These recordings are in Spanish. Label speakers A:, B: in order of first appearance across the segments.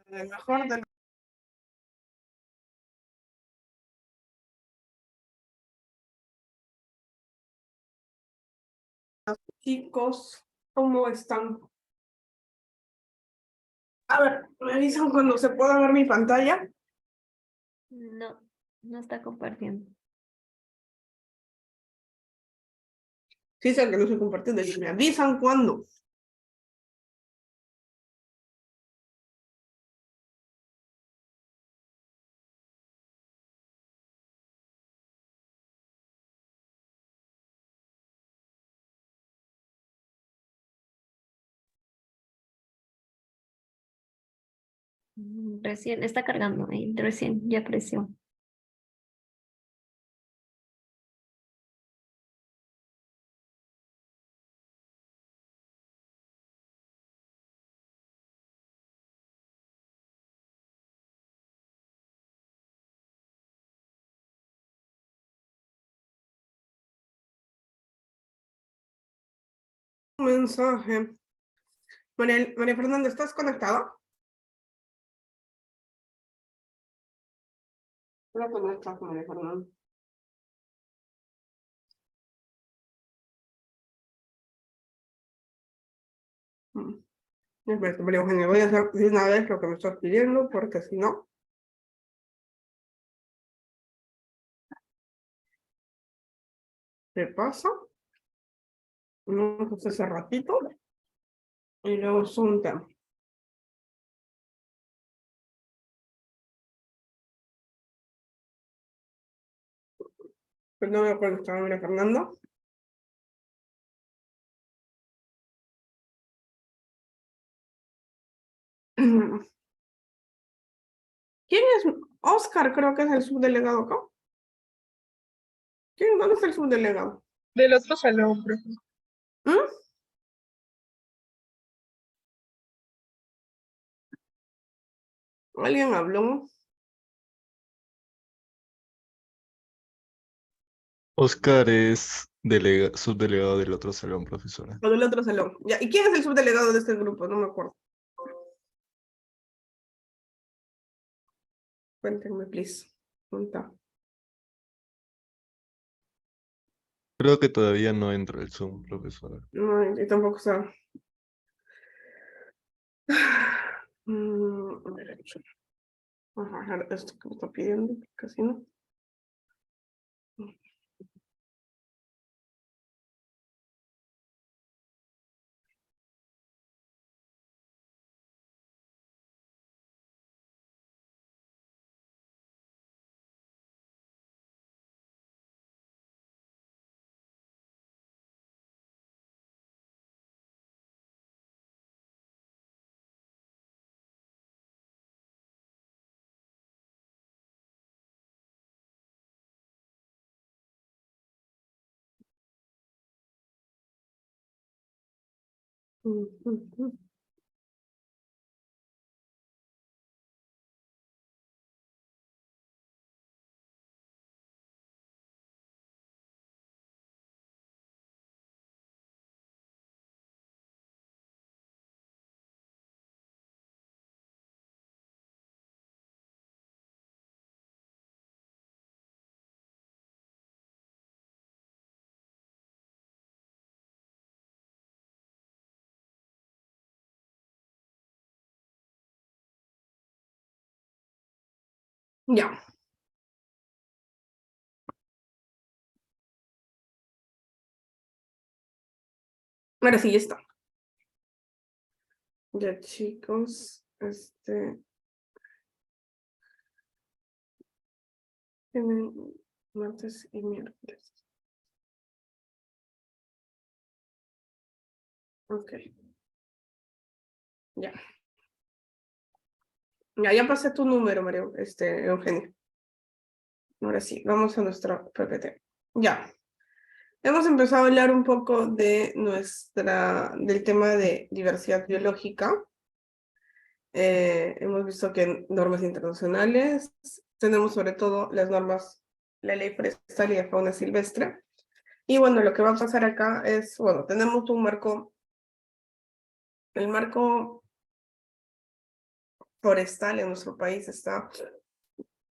A: el mejor de los chicos, ¿cómo están? A ver, me avisan cuando se pueda ver mi pantalla.
B: No, no está compartiendo.
A: Sí, sé que no se compartiendo, y me avisan cuando.
B: Recién está cargando ahí, recién ya apareció.
A: Un mensaje. María Fernanda, ¿estás conectada? Creo que no estás, María Fernanda. Espérate, María Eugenia, voy a hacer de una vez lo que me estás pidiendo, porque si no. ¿Qué pasa? No, pues hace ratito. Y luego es un tema. Pues no voy a conectar a María Fernanda. ¿Quién es? Oscar, creo que es el subdelegado acá. ¿Quién? ¿Dónde está el subdelegado?
C: Del otro salón, profe.
A: ¿Mm? ¿Alguien habló?
D: Oscar es subdelegado del otro salón, profesora.
A: O del otro salón. Ya. ¿Y quién es el subdelegado de este grupo? No me acuerdo. Cuéntenme, please. ¿Dónde está?
D: Creo que todavía no entra el Zoom, profesora.
A: No, y tampoco está. A ver, ajá, esto que me está pidiendo, casi no. Ya. Ahora sí, ya está. Ya, chicos. Tienen martes y miércoles. Ok. Ya. Ya pasé tu número, María, Eugenia. Ahora sí, vamos a nuestra PPT. Ya. Hemos empezado a hablar un poco de del tema de diversidad biológica. Hemos visto que normas internacionales, tenemos sobre todo las normas, la ley forestal y de fauna silvestre. Y bueno, lo que va a pasar acá es, bueno, tenemos un marco, el marco forestal en nuestro país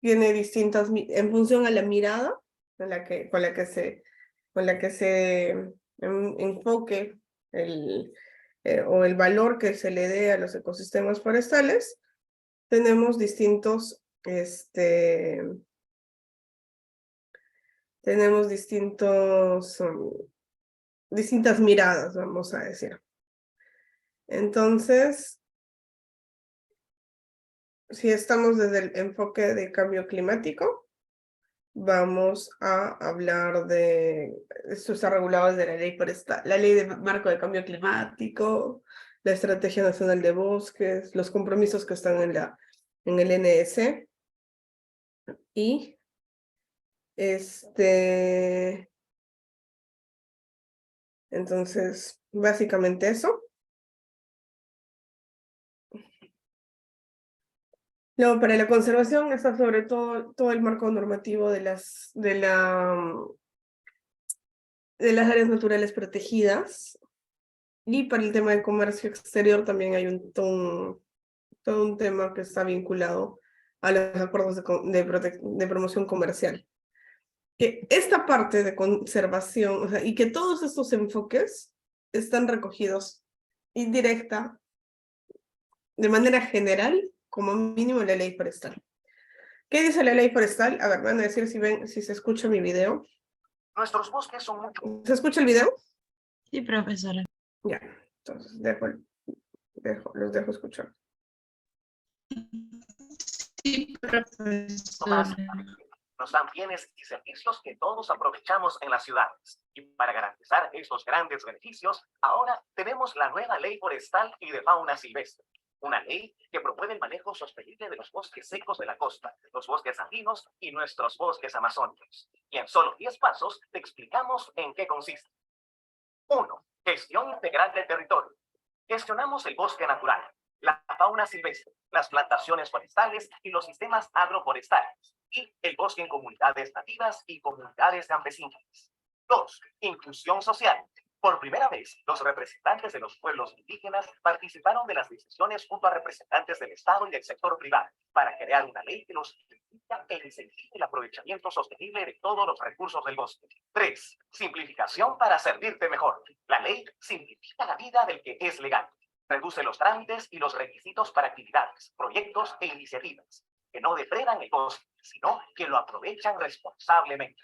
A: tiene distintas, en función a la mirada con la que se enfoque o el valor que se le dé a los ecosistemas forestales, tenemos distintas miradas, vamos a decir. Entonces, si estamos desde el enfoque de cambio climático, vamos a hablar esto está regulado desde la ley forestal, la ley de marco de cambio climático, la Estrategia Nacional de Bosques, los compromisos que están en el NS, y entonces, básicamente eso. Luego, para la conservación está sobre todo el marco normativo de las áreas naturales protegidas. Y para el tema de comercio exterior también hay todo un tema que está vinculado a los acuerdos de promoción comercial. Que esta parte de conservación, o sea, y que todos estos enfoques están recogidos indirecta, de manera general, como mínimo en la ley forestal. ¿Qué dice la ley forestal? A ver, van a decir si se escucha mi video.
E: Nuestros bosques son mucho.
A: ¿Se escucha el video?
C: Sí, profesora.
A: Ya, entonces los dejo escuchar.
C: Sí, profesora.
E: Nos dan bienes y servicios que todos aprovechamos en las ciudades. Y para garantizar estos grandes beneficios, ahora tenemos la nueva ley forestal y de fauna silvestre. Una ley que promueve el manejo sostenible de los bosques secos de la costa, los bosques andinos y nuestros bosques amazónicos. Y en solo 10 pasos te explicamos en qué consiste. 1. Gestión integral del territorio. Gestionamos el bosque natural, la fauna silvestre, las plantaciones forestales y los sistemas agroforestales, y el bosque en comunidades nativas y comunidades campesinas. 2. Inclusión social. Por primera vez, los representantes de los pueblos indígenas participaron de las decisiones junto a representantes del Estado y del sector privado para crear una ley que los implica e incentive el aprovechamiento sostenible de todos los recursos del bosque. 3. Simplificación para servirte mejor. La ley simplifica la vida del que es legal. Reduce los trámites y los requisitos para actividades, proyectos e iniciativas que no depredan el bosque, sino que lo aprovechan responsablemente.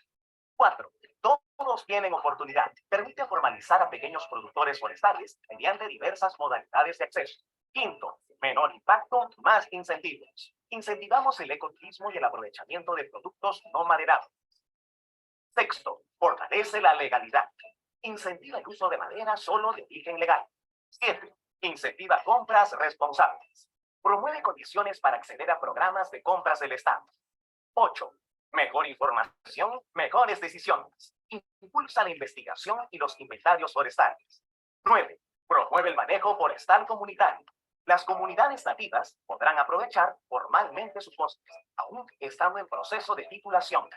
E: 4. Todos tienen oportunidad. Permite formalizar a pequeños productores forestales mediante diversas modalidades de acceso. 5. Menor impacto, más incentivos. Incentivamos el ecoturismo y el aprovechamiento de productos no maderables. 6. Fortalece la legalidad. Incentiva el uso de madera solo de origen legal. 7. Incentiva compras responsables. Promueve condiciones para acceder a programas de compras del Estado. 8. Mejor información, mejores decisiones. Impulsa la investigación y los inventarios forestales. 9. Promueve el manejo forestal comunitario. Las comunidades nativas podrán aprovechar formalmente sus bosques, aún estando en proceso de titulación.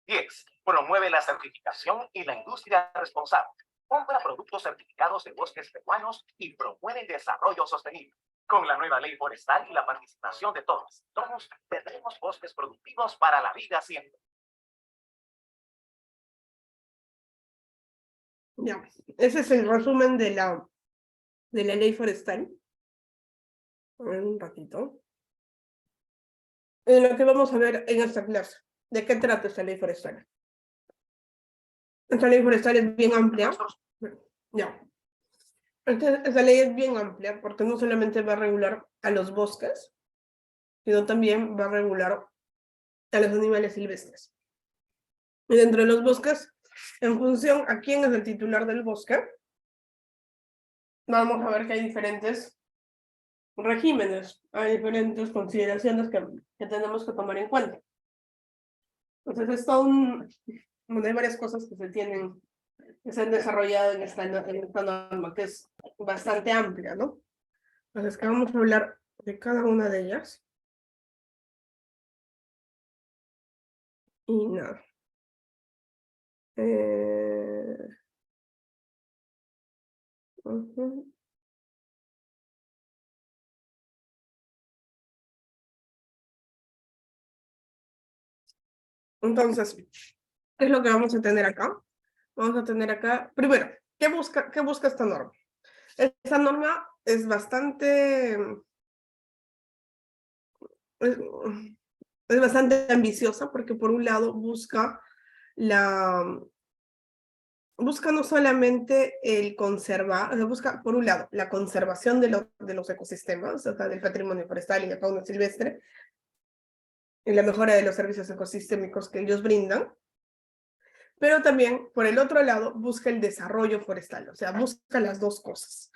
E: 10. Promueve la certificación y la industria responsable. Compra productos certificados de bosques peruanos y promueve el desarrollo sostenible. Con la nueva ley forestal y la participación de todos tendremos bosques productivos para la vida siempre.
A: Ya, ese es el resumen de la ley forestal. A ver, un ratito. En lo que vamos a ver en esta clase. ¿De qué trata esta ley forestal? Esta ley forestal es bien amplia. Ya. Esta ley es bien amplia porque no solamente va a regular a los bosques, sino también va a regular a los animales silvestres. Y dentro de los bosques, en función a quién es el titular del bosque, vamos a ver que hay diferentes regímenes, hay diferentes consideraciones que tenemos que tomar en cuenta. Entonces, hay varias cosas que se han desarrollado en esta norma, que es bastante amplia, ¿no? Entonces, que vamos a hablar de cada una de ellas. Y nada. Ujú. Entonces, ¿qué es lo que vamos a tener acá? Vamos a tener acá, primero, qué busca esta norma? Esta norma es bastante, es, es bastante ambiciosa porque por un lado busca no solamente el conservar, o sea, busca por un lado la conservación de los ecosistemas, o sea, del patrimonio forestal y la fauna silvestre, y la mejora de los servicios ecosistémicos que ellos brindan, pero también, por el otro lado, busca el desarrollo forestal, o sea, busca las dos cosas.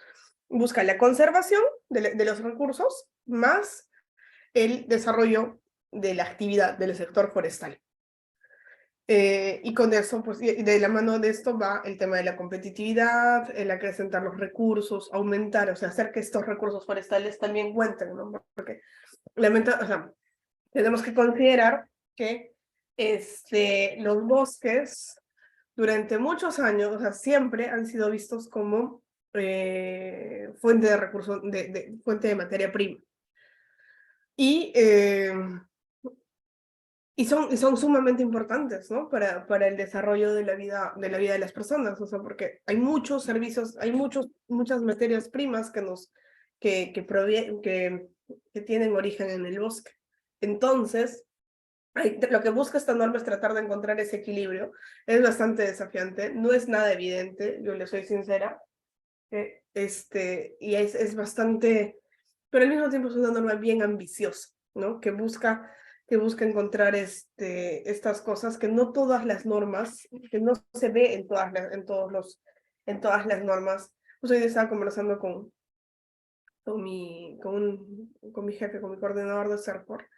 A: Busca la conservación de los recursos más el desarrollo de la actividad del sector forestal. Y con eso, pues, y de la mano de esto va el tema de la competitividad, el acrecentar los recursos, aumentar, o sea, hacer que estos recursos forestales también cuenten, ¿no? Porque, o sea, tenemos que considerar que los bosques durante muchos años, o sea, siempre han sido vistos como fuente de recursos, fuente de materia prima. Y son sumamente importantes, ¿no? Para el desarrollo de la vida de las personas, o sea, porque hay muchos servicios, hay muchas materias primas que tienen origen en el bosque. Entonces, lo que busca esta norma es tratar de encontrar ese equilibrio. Es bastante desafiante, no es nada evidente, yo le soy sincera, y es bastante, pero al mismo tiempo es una norma bien ambiciosa, ¿no? Que busca encontrar estas cosas que no todas las normas, que no se ve en todas las normas. Pues hoy estaba conversando con mi jefe, con mi coordinador de CERFOR,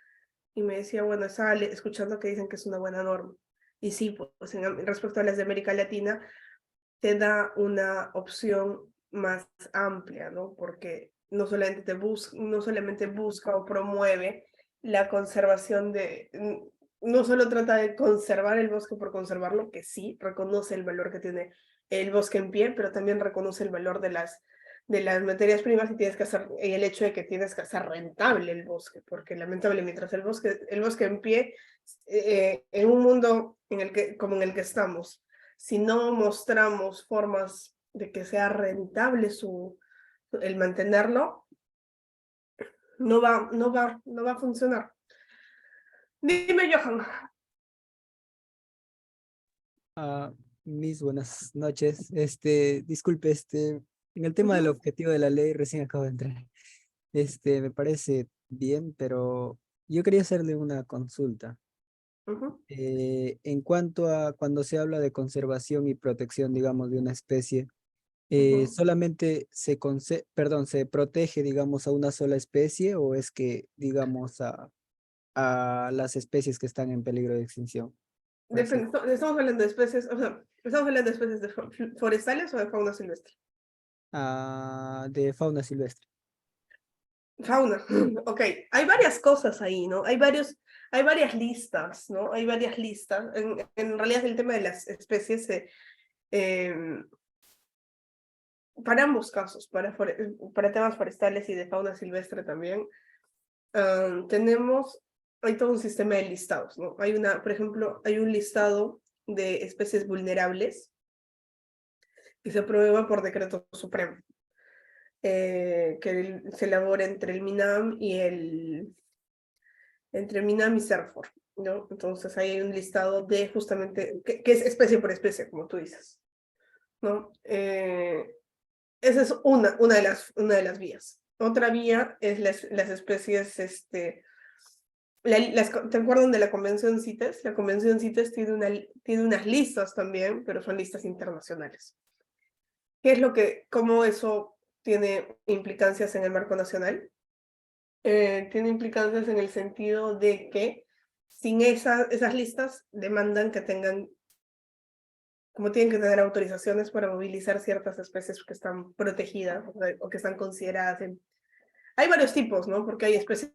A: y me decía, bueno, estaba escuchando que dicen que es una buena norma. Y sí, pues respecto a las de América Latina, te da una opción más amplia, ¿no? Porque no solamente busca o promueve la conservación no solo trata de conservar el bosque por conservarlo, que sí, reconoce el valor que tiene el bosque en pie, pero también reconoce el valor de las materias primas y el hecho de que tienes que hacer rentable el bosque, porque lamentable, mientras el bosque en pie, en un mundo como en el que estamos, si no mostramos formas de que sea rentable el mantenerlo, no va a funcionar. Dime, Johan.
F: Mis buenas noches. Disculpe, en el tema del objetivo de la ley recién acabo de entrar. Me parece bien, pero yo quería hacerle una consulta. En cuanto a cuando se habla de conservación y protección, digamos, de una especie, ¿solamente se protege, digamos, a una sola especie o es que, digamos, a las especies que están en peligro de extinción? Gracias.
A: Estamos hablando de especies, o sea, ¿estamos hablando de especies forestales o de fauna silvestre?
F: De fauna silvestre.
A: Fauna, ok. Hay varias cosas ahí, ¿no? Hay varias listas, ¿no? Hay varias listas. En realidad el tema de las especies, para ambos casos, para temas forestales y de fauna silvestre también, hay todo un sistema de listados, ¿no? Por ejemplo, hay un listado de especies vulnerables que se aprueba por decreto supremo, que se elabora entre el MINAM y CERFOR, ¿no? Entonces ahí hay un listado de justamente, que es especie por especie, como tú dices, ¿no? Esa es una de las vías. Otra vía es las especies, ¿te acuerdan de la Convención CITES? La Convención CITES tiene unas listas también, pero son listas internacionales. ¿Cómo eso tiene implicancias en el marco nacional? Tiene implicancias en el sentido de que sin esas listas demandan que tienen que tener autorizaciones para movilizar ciertas especies que están protegidas o que están consideradas Hay varios tipos, ¿no? Porque hay especies,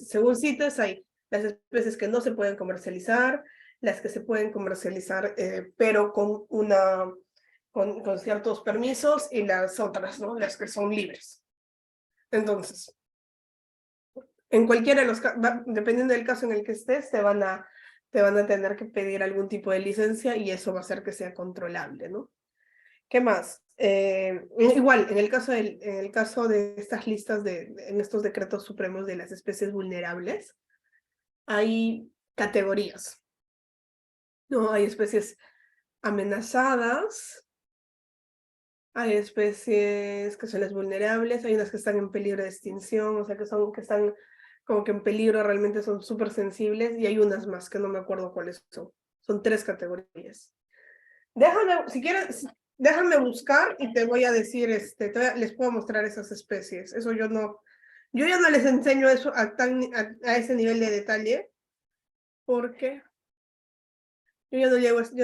A: según CITES, hay las especies que no se pueden comercializar, las que se pueden comercializar, pero con ciertos permisos, y las otras, ¿no? Las que son libres. Entonces, en cualquiera de los casos, dependiendo del caso en el que estés, te van a te van a tener que pedir algún tipo de licencia y eso va a hacer que sea controlable, ¿no? ¿Qué más? Igual, en el caso de estas listas, en estos decretos supremos de las especies vulnerables, hay categorías, ¿no? Hay especies amenazadas, hay especies que son las vulnerables, hay unas que están en peligro de extinción, o sea, que están como que en peligro, realmente son súper sensibles, y hay unas más que no me acuerdo cuáles son. Son 3 categorías. Déjame, si quieres, déjame buscar y te voy a decir, les puedo mostrar esas especies. Eso yo ya no les enseño eso a ese nivel de detalle, porque yo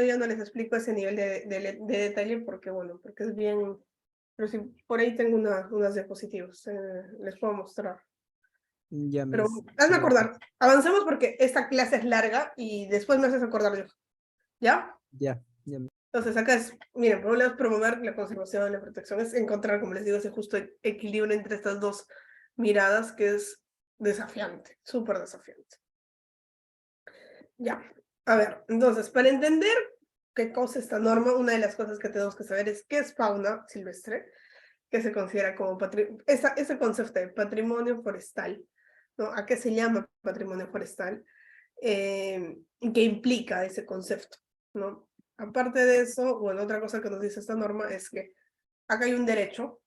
A: ya no les explico ese nivel de detalle, porque bueno, porque es bien, pero si por ahí tengo unas diapositivas, les puedo mostrar.
F: Ya,
A: Pero
F: Miss.
A: hazme acordar, avancemos porque esta clase es larga y después me haces acordar yo, ¿ya?
F: Ya, ya.
A: Entonces acá es, miren, por un lado es promover la conservación y la protección, es encontrar, como les digo, ese justo equilibrio entre estas dos miradas que es desafiante, súper desafiante. Ya, a ver, entonces, para entender qué cosa es esta norma, una de las cosas que tenemos que saber es qué es fauna silvestre, que se considera como ese concepto de patrimonio forestal, ¿no? ¿A qué se llama patrimonio forestal? ¿Y qué implica ese concepto, ¿no? Aparte de eso, bueno, otra cosa que nos dice esta norma es que acá hay un derecho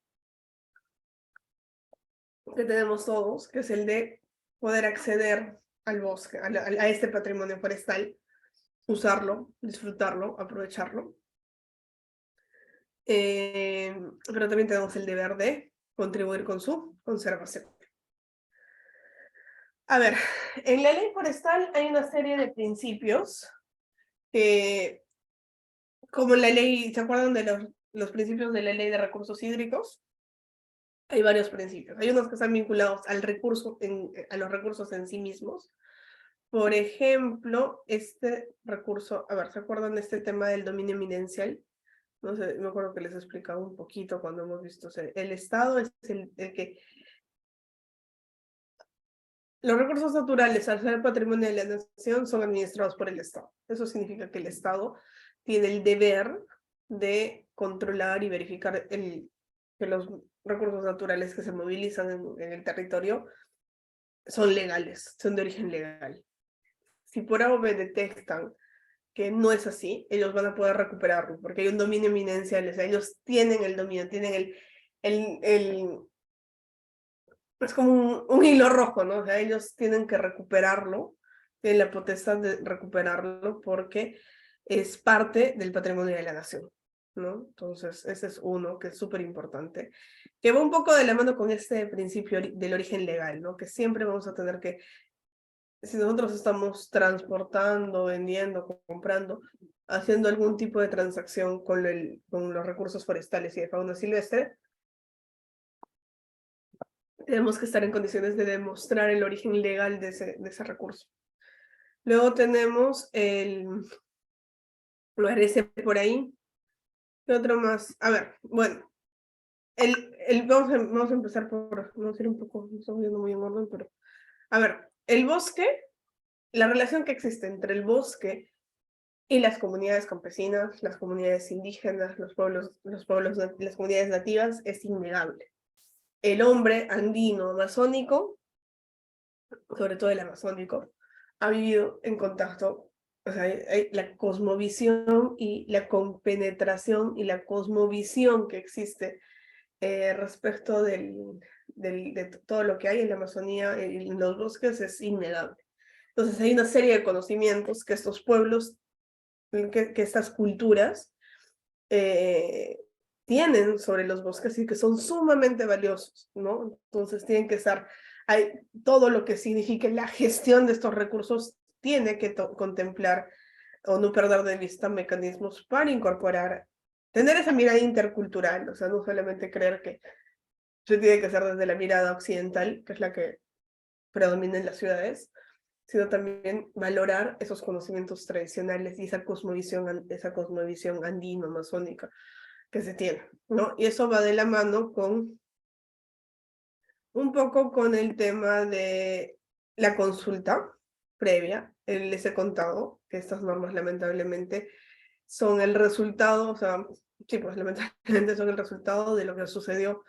A: que tenemos todos, que es el de poder acceder al bosque, a este patrimonio forestal, usarlo, disfrutarlo, aprovecharlo. Pero también tenemos el deber de contribuir con su conservación. A ver, en la ley forestal hay una serie de principios que, como la ley, ¿se acuerdan de los principios de la ley de recursos hídricos? Hay varios principios. Hay unos que están vinculados al recurso, a los recursos en sí mismos. Por ejemplo, este recurso, a ver, ¿se acuerdan de este tema del dominio eminencial? No sé, me acuerdo que les he explicado un poquito cuando hemos visto, o sea, el Estado es el que... Los recursos naturales, al ser patrimonio de la nación, son administrados por el Estado. Eso significa que el Estado tiene el deber de controlar y verificar que los recursos naturales que se movilizan en el territorio son legales, son de origen legal. Si por algo detectan que no es así, ellos van a poder recuperarlo, porque hay un dominio eminencial, o sea, ellos tienen el dominio, tienen es como un hilo rojo, ¿no? O sea, ellos tienen que recuperarlo, tienen la potestad de recuperarlo porque es parte del patrimonio de la nación, ¿no? Entonces, ese es uno que es súper importante, que va un poco de la mano con este principio del origen legal, ¿no? Que siempre vamos a tener que, si nosotros estamos transportando, vendiendo, comprando, haciendo algún tipo de transacción con los recursos forestales y de fauna silvestre, tenemos que estar en condiciones de demostrar el origen legal de ese recurso. Luego tenemos lo ese por ahí. ¿Qué otro más? A ver, bueno. Vamos a empezar vamos a ir un poco, no estamos yendo muy en orden, pero... A ver, el bosque, la relación que existe entre el bosque y las comunidades campesinas, las comunidades indígenas, las comunidades nativas, es innegable. El hombre andino amazónico, sobre todo el amazónico, ha vivido en contacto, o sea, hay la cosmovisión y la compenetración y la cosmovisión que existe respecto de todo lo que hay en la Amazonía, en los bosques, es innegable. Entonces hay una serie de conocimientos que estos pueblos, que estas culturas tienen sobre los bosques y que son sumamente valiosos, ¿no? Entonces tienen que estar, todo lo que signifique la gestión de estos recursos tiene que contemplar o no perder de vista mecanismos para incorporar, tener esa mirada intercultural, o sea, no solamente creer que se tiene que hacer desde la mirada occidental, que es la que predomina en las ciudades, sino también valorar esos conocimientos tradicionales y esa cosmovisión andino-amazónica que se tiene, ¿no? Y eso va de la mano con un poco con el tema de la consulta previa. Les he contado que estas normas lamentablemente son el resultado, o sea, sí, pues lamentablemente son el resultado de lo que sucedió.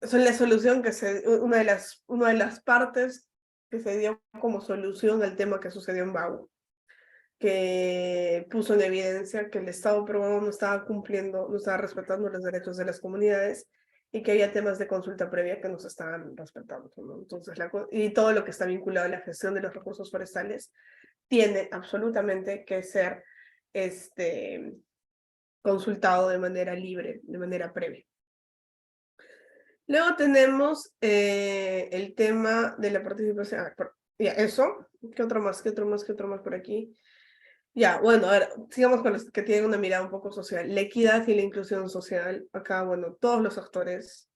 A: Son la solución una de las partes que se dio como solución al tema que sucedió en Bagu, que puso en evidencia que el Estado peruano no estaba cumpliendo, no estaba respetando los derechos de las comunidades y que había temas de consulta previa que no se estaban respetando, ¿no? Entonces, y todo lo que está vinculado a la gestión de los recursos forestales tiene absolutamente que ser consultado de manera libre, de manera previa. Luego tenemos el tema de la participación. Ya, eso. ¿Qué otro más? ¿Qué otro más? ¿Qué otro más por aquí? Ya, bueno, a ver, sigamos con los que tienen una mirada un poco social. La equidad y la inclusión social. Acá, bueno, todos los actores.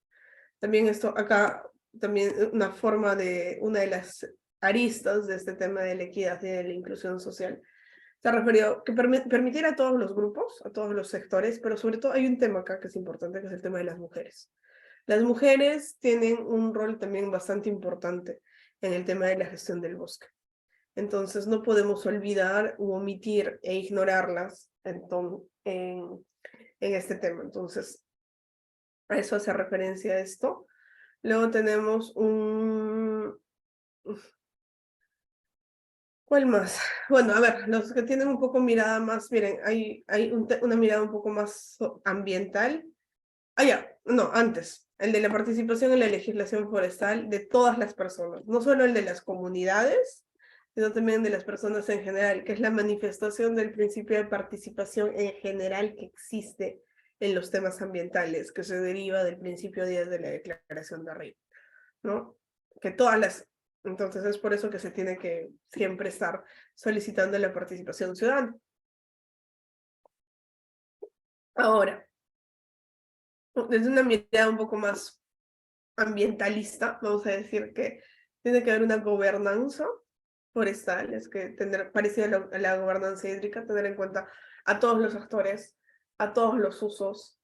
A: También esto, acá, también una de las aristas de este tema de la equidad y de la inclusión social. Se ha referido que permitir a todos los grupos, a todos los sectores, pero sobre todo hay un tema acá que es importante, que es el tema de las mujeres. Las mujeres tienen un rol también bastante importante en el tema de la gestión del bosque. Entonces no podemos olvidar u omitir e ignorarlas en este tema. Entonces, a eso hace referencia a esto. Luego tenemos ¿cuál más? Bueno, a ver, los que tienen un poco mirada más, miren, hay una mirada un poco más ambiental. Ah, ya, no, antes, el de la participación en la legislación forestal de todas las personas, no solo el de las comunidades, sino también de las personas en general, que es la manifestación del principio de participación en general que existe en los temas ambientales, que se deriva del principio 10 de la Declaración de Río, ¿no? Que entonces es por eso que se tiene que siempre estar solicitando la participación ciudadana. Ahora, desde una mirada un poco más ambientalista, vamos a decir que tiene que haber una gobernanza forestal, es que parecida a la gobernanza hídrica, tener en cuenta a todos los actores, a todos los usos,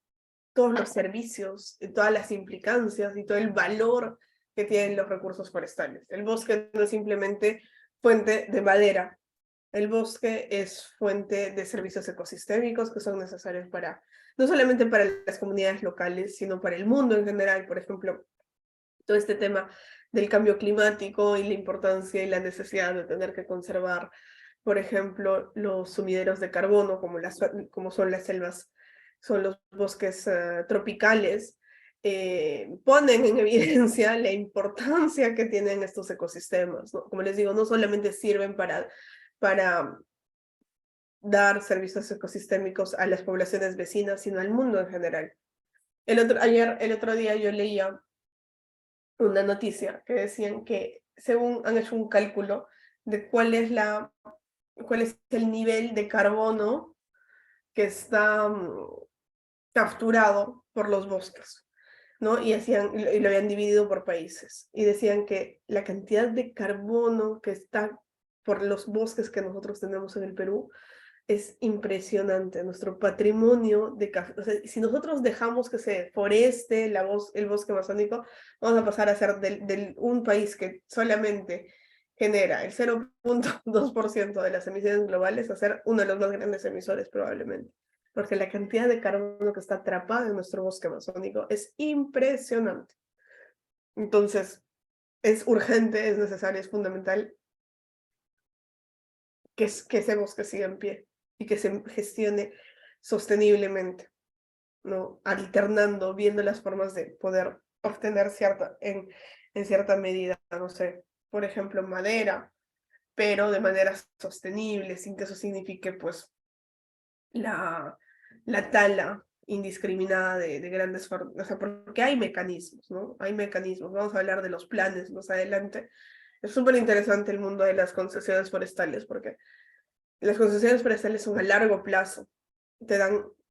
A: todos los servicios, y todas las implicancias y todo el valor que tienen los recursos forestales. El bosque no es simplemente fuente de madera, el bosque es fuente de servicios ecosistémicos que son necesarios no solamente para las comunidades locales, sino para el mundo en general. Por ejemplo, todo este tema del cambio climático y la importancia y la necesidad de tener que conservar, por ejemplo, los sumideros de carbono, como son las selvas, son los bosques tropicales, ponen en evidencia la importancia que tienen estos ecosistemas, ¿no? Como les digo, no solamente sirven para dar servicios ecosistémicos a las poblaciones vecinas, sino al mundo en general. El otro día yo leía una noticia que decían que según han hecho un cálculo de cuál es el nivel de carbono que está capturado por los bosques, ¿no? Y lo habían dividido por países. Y decían que la cantidad de carbono que está por los bosques que nosotros tenemos en el Perú es impresionante. Nuestro patrimonio o sea, si nosotros dejamos que se foreste el bosque amazónico, vamos a pasar a ser un país que solamente genera el 0.2% de las emisiones globales a ser uno de los más grandes emisores probablemente. Porque la cantidad de carbono que está atrapada en nuestro bosque amazónico es impresionante. Entonces, es urgente, es necesario, es fundamental que ese bosque siga en pie y que se gestione sosteniblemente, ¿no? Alternando, viendo las formas de poder obtener en cierta medida, no sé, por ejemplo, madera, pero de manera sostenible, sin que eso signifique, pues, la tala indiscriminada de grandes formas, o sea, porque hay mecanismos, ¿no? Hay mecanismos, vamos a hablar de los planes más adelante. Es súper interesante el mundo de las concesiones forestales, porque las concesiones forestales son a largo plazo.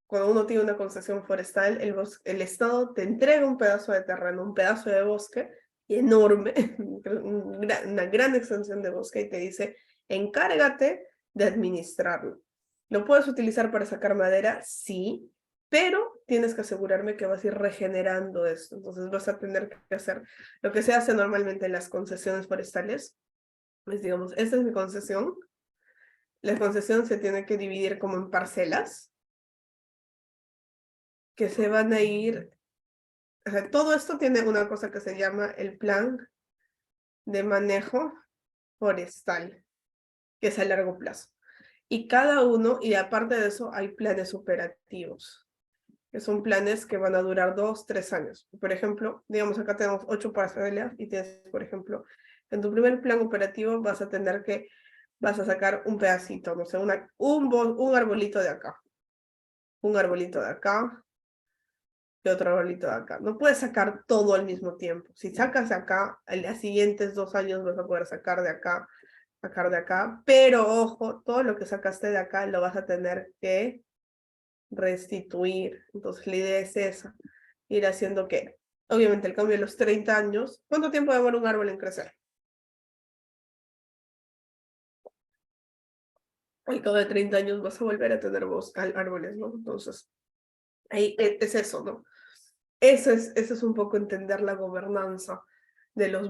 A: Cuando uno tiene una concesión forestal, el Estado te entrega un pedazo de terreno, un pedazo de bosque enorme, una gran extensión de bosque, y te dice, encárgate de administrarlo. ¿Lo puedes utilizar para sacar madera? Sí, pero tienes que asegurarme que vas a ir regenerando esto. Entonces vas a tener que hacer lo que se hace normalmente en las concesiones forestales. Pues digamos, esta es mi concesión, La concesión se tiene que dividir como en parcelas que se van a ir. O sea, todo esto tiene una cosa que se llama el plan de manejo forestal, que es a largo plazo. Y cada uno, y aparte de eso, hay planes operativos, que son planes que van a durar 2, 3 años. Por ejemplo, digamos, acá tenemos 8 parcelas y tienes, por ejemplo, en tu primer plan operativo vas a sacar un pedacito, no sé, un arbolito de acá, un arbolito de acá, y otro arbolito de acá. No puedes sacar todo al mismo tiempo. Si sacas de acá, en los siguientes 2 años vas a poder sacar de acá, pero ojo, todo lo que sacaste de acá lo vas a tener que restituir. Entonces la idea es esa, ir haciendo que, obviamente el cambio de los 30 años, ¿cuánto tiempo demora un árbol en crecer? Al cabo de 30 años vas a volver a tener árboles, ¿no? Entonces, ahí es eso, ¿no? Eso es un poco entender la gobernanza de los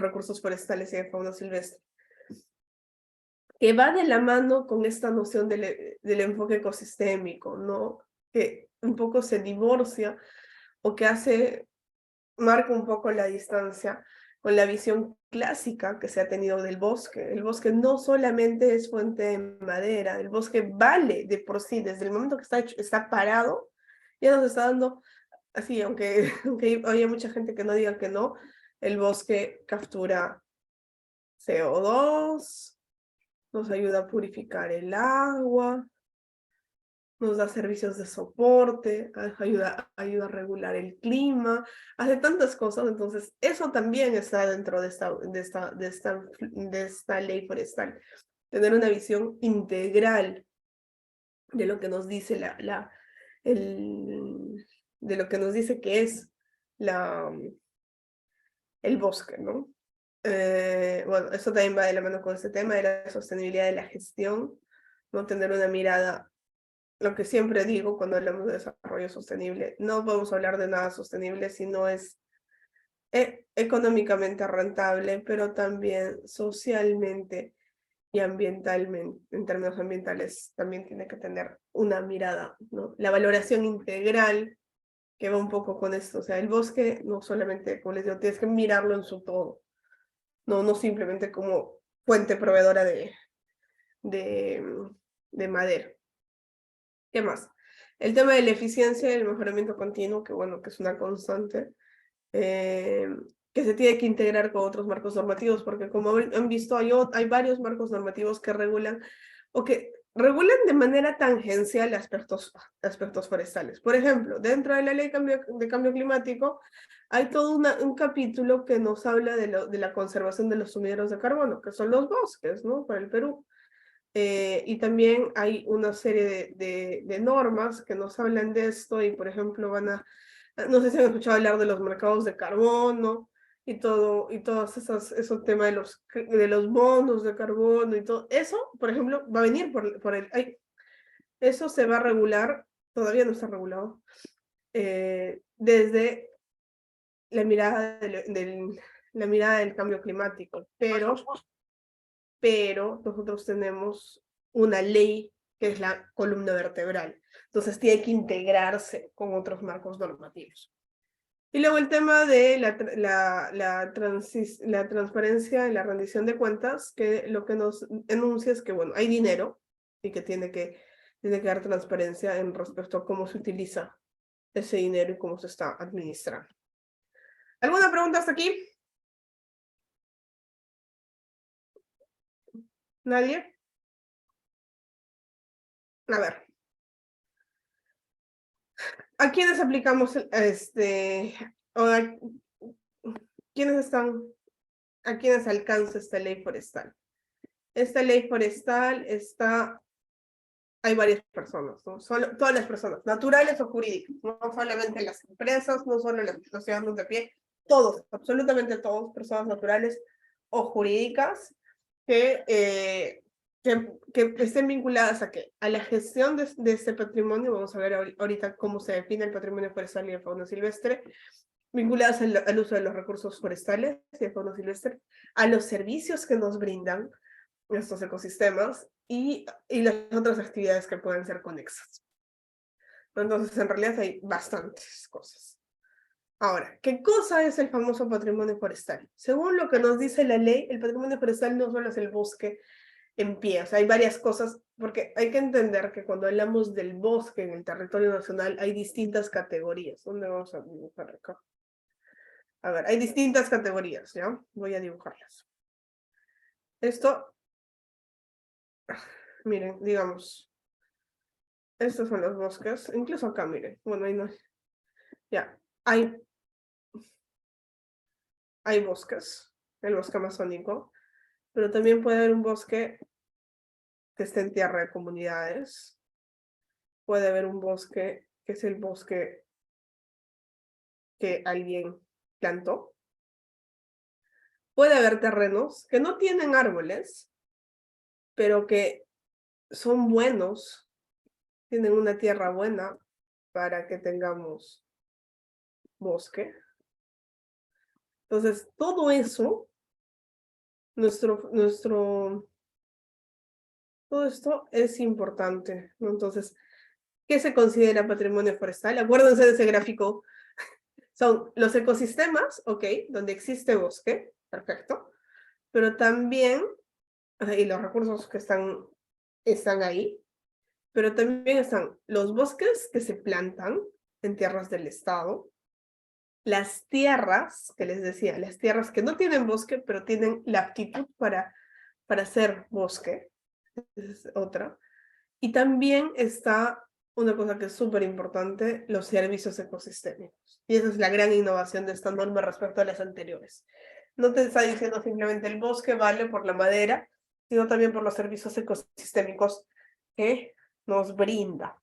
A: recursos forestales y de fauna silvestre, que va de la mano con esta noción del enfoque ecosistémico, ¿no? Que un poco se divorcia o que marca un poco la distancia con la visión clásica que se ha tenido del bosque. El bosque no solamente es fuente de madera, el bosque vale de por sí, desde el momento que está parado, ya nos está dando, así, aunque haya mucha gente que no diga que no, el bosque captura CO2, nos ayuda a purificar el agua, nos da servicios de soporte, ayuda a regular el clima, hace tantas cosas. Entonces eso también está dentro de esta ley forestal, tener una visión integral de lo que nos dice de lo que nos dice que es el bosque, ¿no? Bueno, eso también va de la mano con este tema de la sostenibilidad de la gestión, ¿no? Tener una mirada, lo que siempre digo cuando hablamos de desarrollo sostenible, no podemos hablar de nada sostenible si no es económicamente rentable, pero también socialmente y ambientalmente, en términos ambientales, también tiene que tener una mirada, ¿no? La valoración integral que va un poco con esto, o sea, el bosque no solamente, como les digo, tienes que mirarlo en su todo, no simplemente como fuente proveedora de madera. ¿Qué más? El tema de la eficiencia y el mejoramiento continuo, que bueno, que es una constante, que se tiene que integrar con otros marcos normativos, porque como han visto, hay varios marcos normativos que regulan, o que regulan de manera tangencial aspectos forestales. Por ejemplo, dentro de la ley de cambio climático, hay todo un capítulo que nos habla de la conservación de los sumideros de carbono, que son los bosques, ¿no? Para el Perú. Y también hay una serie de normas que nos hablan de esto y, por ejemplo, no sé si han escuchado hablar de los mercados de carbono y todos esos temas de los bonos de carbono y todo. Eso, por ejemplo, va a venir eso se va a regular, todavía no está regulado, desde la mirada la mirada del cambio climático, pero nosotros tenemos una ley que es la columna vertebral. Entonces tiene que integrarse con otros marcos normativos. Y luego el tema de la transparencia y la rendición de cuentas, que lo que nos enuncia es que, bueno, hay dinero y que tiene que dar transparencia en respecto a cómo se utiliza ese dinero y cómo se está administrando. ¿Alguna pregunta hasta aquí? ¿Nadie? A ver. ¿A quiénes aplicamos a quiénes alcanza esta ley forestal? Esta ley forestal hay varias personas, ¿no? Todas las personas, naturales o jurídicas, no solamente las empresas, no solo los ciudadanos de pie, todos, absolutamente todos, personas naturales o jurídicas que estén vinculadas a la gestión de este patrimonio. Vamos a ver ahorita cómo se define el patrimonio forestal y de fauna silvestre, vinculadas al uso de los recursos forestales y de fauna silvestre, a los servicios que nos brindan, estos ecosistemas y las otras actividades que pueden ser conexas. Entonces, en realidad hay bastantes cosas. Ahora, ¿qué cosa es el famoso patrimonio forestal? Según lo que nos dice la ley, el patrimonio forestal no solo es el bosque en pie, o sea, hay varias cosas, porque hay que entender que cuando hablamos del bosque en el territorio nacional hay distintas categorías. ¿Dónde vamos a dibujar acá? A ver, hay distintas categorías, ¿ya? Voy a dibujarlas. Esto, miren, digamos, estos son los bosques, incluso acá, miren, bueno, ahí no, ya, hay bosques, el bosque amazónico, pero también puede haber un bosque que esté en tierra de comunidades, puede haber un bosque que es el bosque que alguien plantó, puede haber terrenos que no tienen árboles, pero que son buenos, tienen una tierra buena para que tengamos bosque. Entonces, todo eso, todo esto es importante, ¿no? Entonces, ¿qué se considera patrimonio forestal? Acuérdense de ese gráfico. Son los ecosistemas, ok, donde existe bosque, perfecto, pero también, y los recursos que están ahí, pero también están los bosques que se plantan en tierras del Estado, las tierras, que les decía, las tierras que no tienen bosque, pero tienen la aptitud para hacer bosque, es otra. Y también está una cosa que es súper importante, los servicios ecosistémicos. Y esa es la gran innovación de esta norma respecto a las anteriores. No te está diciendo simplemente el bosque vale por la madera, sino también por los servicios ecosistémicos que nos brinda.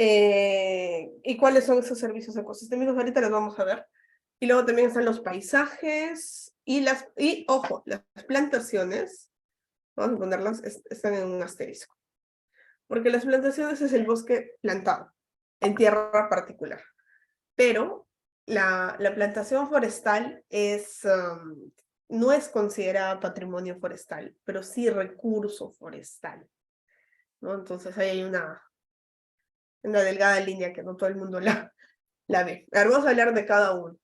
A: ¿Y cuáles son esos servicios ecosistémicos? Ahorita los vamos a ver. Y luego también están los paisajes y ojo, las plantaciones, vamos a ponerlas, están en un asterisco. Porque las plantaciones es el bosque plantado, en tierra particular. Pero la plantación forestal no es considerada patrimonio forestal, pero sí recurso forestal, ¿no? Entonces ahí hay una delgada línea que no todo el mundo la ve. Ahora vamos a hablar de cada uno.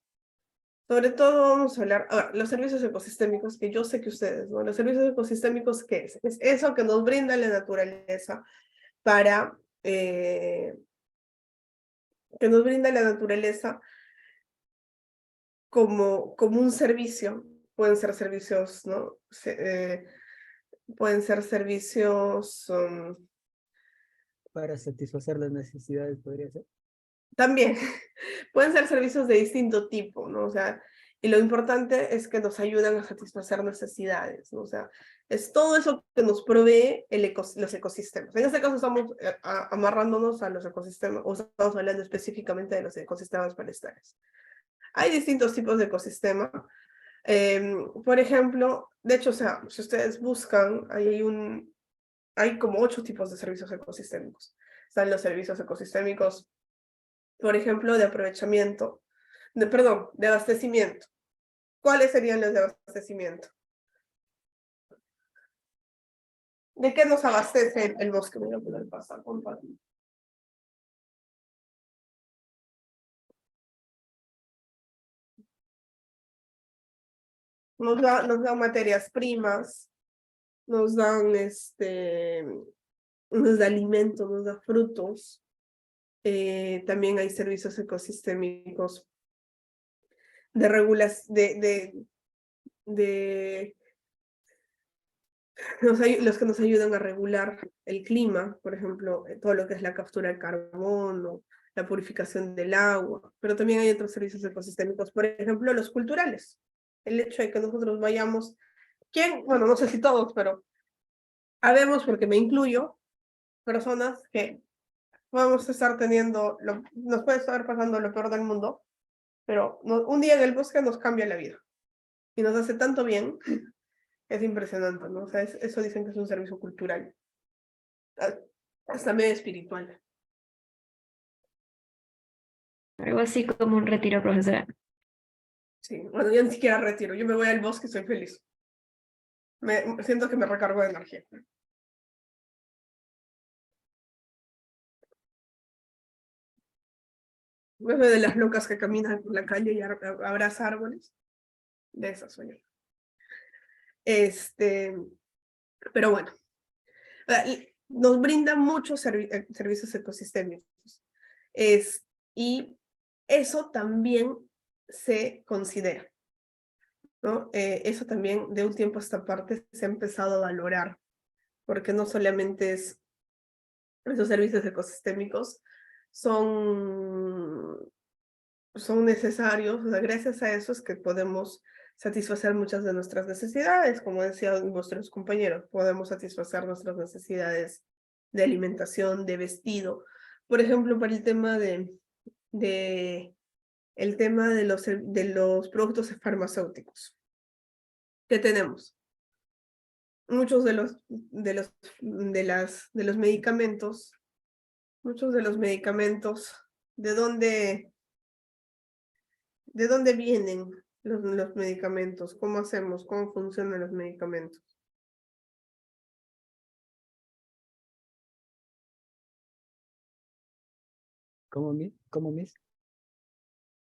A: Sobre todo vamos a hablar, los servicios ecosistémicos, que yo sé que ustedes, ¿no? Los servicios ecosistémicos, ¿qué es? Es eso que nos brinda la naturaleza para, que nos brinda la naturaleza como un servicio. Pueden ser servicios, ¿no? Pueden ser servicios
F: Para satisfacer las necesidades, podría ser.
A: también, pueden ser servicios de distinto tipo, ¿no? O sea, y lo importante es que nos ayudan a satisfacer necesidades, ¿no? O sea, es todo eso que nos provee los ecosistemas. En este caso estamos amarrándonos a los ecosistemas, o estamos hablando específicamente de los ecosistemas forestales. Hay distintos tipos de ecosistema. Por ejemplo, de hecho, o sea, si ustedes buscan, hay como 8 tipos de servicios ecosistémicos. Están los servicios ecosistémicos, por ejemplo, de aprovechamiento, de abastecimiento. ¿Cuáles serían los de abastecimiento? ¿De qué nos abastece el bosque? Voy a poner pasar, compartir. Nos dan materias primas, nos dan nos da alimento, nos da frutos. También hay servicios ecosistémicos de los que nos ayudan a regular el clima, por ejemplo, todo lo que es la captura de carbono, la purificación del agua, pero también hay otros servicios ecosistémicos, por ejemplo, los culturales. El hecho de que nosotros vayamos, bueno, no sé si todos, pero habemos, porque me incluyo, personas que vamos a estar nos puede estar pasando lo peor del mundo, pero un día en el bosque nos cambia la vida y nos hace tanto bien, es impresionante, ¿no? O sea, eso dicen que es un servicio cultural, hasta medio espiritual.
B: Algo así como un retiro profesoral.
A: Sí, bueno, yo ni siquiera retiro, yo me voy al bosque y soy feliz. Siento que me recargo de energía. Me veo de las locas que caminan por la calle y abraza árboles. De esas soy yo. Pero bueno, nos brinda muchos servicios ecosistémicos. Y eso también se considera, ¿no? Eso también de un tiempo a esta parte se ha empezado a valorar, porque no solamente es esos servicios ecosistémicos son necesarios, o sea, gracias a eso es que podemos satisfacer muchas de nuestras necesidades, como decían nuestros compañeros, podemos satisfacer nuestras necesidades de alimentación, de vestido. Por ejemplo, para el tema el tema de los productos farmacéuticos que tenemos. Muchos de los medicamentos, ¿de dónde vienen los medicamentos? ¿Cómo hacemos? ¿Cómo funcionan los medicamentos?
F: ¿Cómo, mis?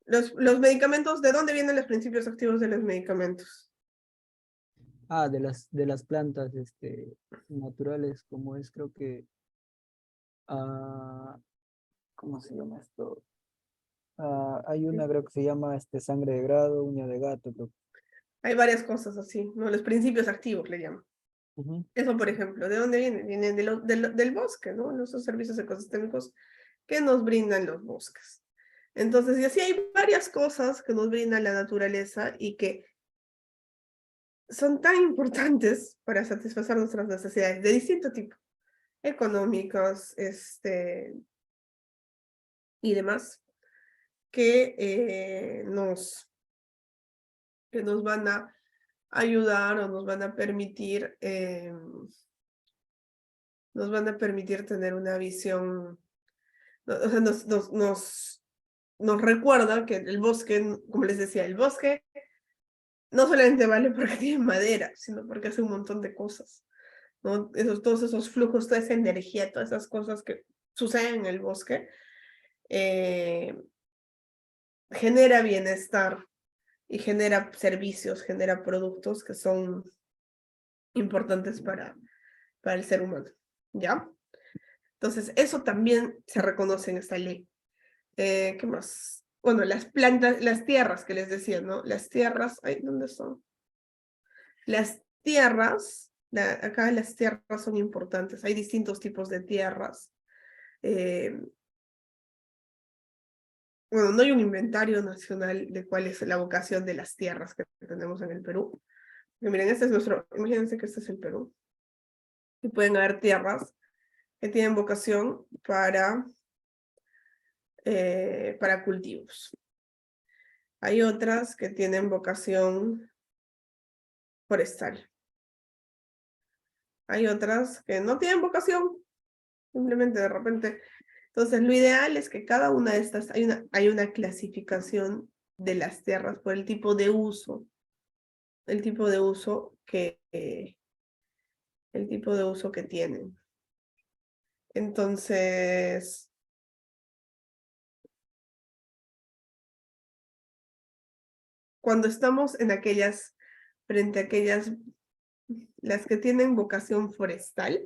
A: Los medicamentos, ¿de dónde vienen los principios activos de los medicamentos?
F: Ah, de las plantas naturales, como es, creo que, ¿cómo se llama esto? Hay una, creo que se llama sangre de grado, uña de gato, creo.
A: Hay varias cosas así, ¿no? Los principios activos le llaman.
F: Ujú.
A: Eso, por ejemplo, ¿de dónde vienen? Vienen del bosque, ¿no? Los servicios ecosistémicos que nos brindan los bosques. Entonces, y así hay varias cosas que nos brinda la naturaleza y que son tan importantes para satisfacer nuestras necesidades de distinto tipo, económicas, y demás, que nos van a ayudar o nos van a permitir tener una visión, o sea, nos recuerda que el bosque, como les decía, el bosque no solamente vale porque tiene madera, sino porque hace un montón de cosas, ¿no? Todos esos flujos, toda esa energía, todas esas cosas que suceden en el bosque, genera bienestar y genera servicios, genera productos que son importantes para el ser humano, ¿ya? Entonces, eso también se reconoce en esta ley. ¿Qué más? Bueno, las plantas, las tierras que les decía, ¿no? Las tierras, ay, ¿dónde son? Las tierras, acá las tierras son importantes, hay distintos tipos de tierras. Bueno, no hay un inventario nacional de cuál es la vocación de las tierras que tenemos en el Perú. Porque miren, imagínense que este es el Perú. Y pueden haber tierras que tienen vocación para cultivos. Hay otras que tienen vocación forestal. Hay otras que no tienen vocación, simplemente de repente. Entonces, lo ideal es que cada una de estas, hay una clasificación de las tierras por el tipo de uso. El tipo de uso que tienen. Entonces, cuando estamos frente a aquellas, las que tienen vocación forestal,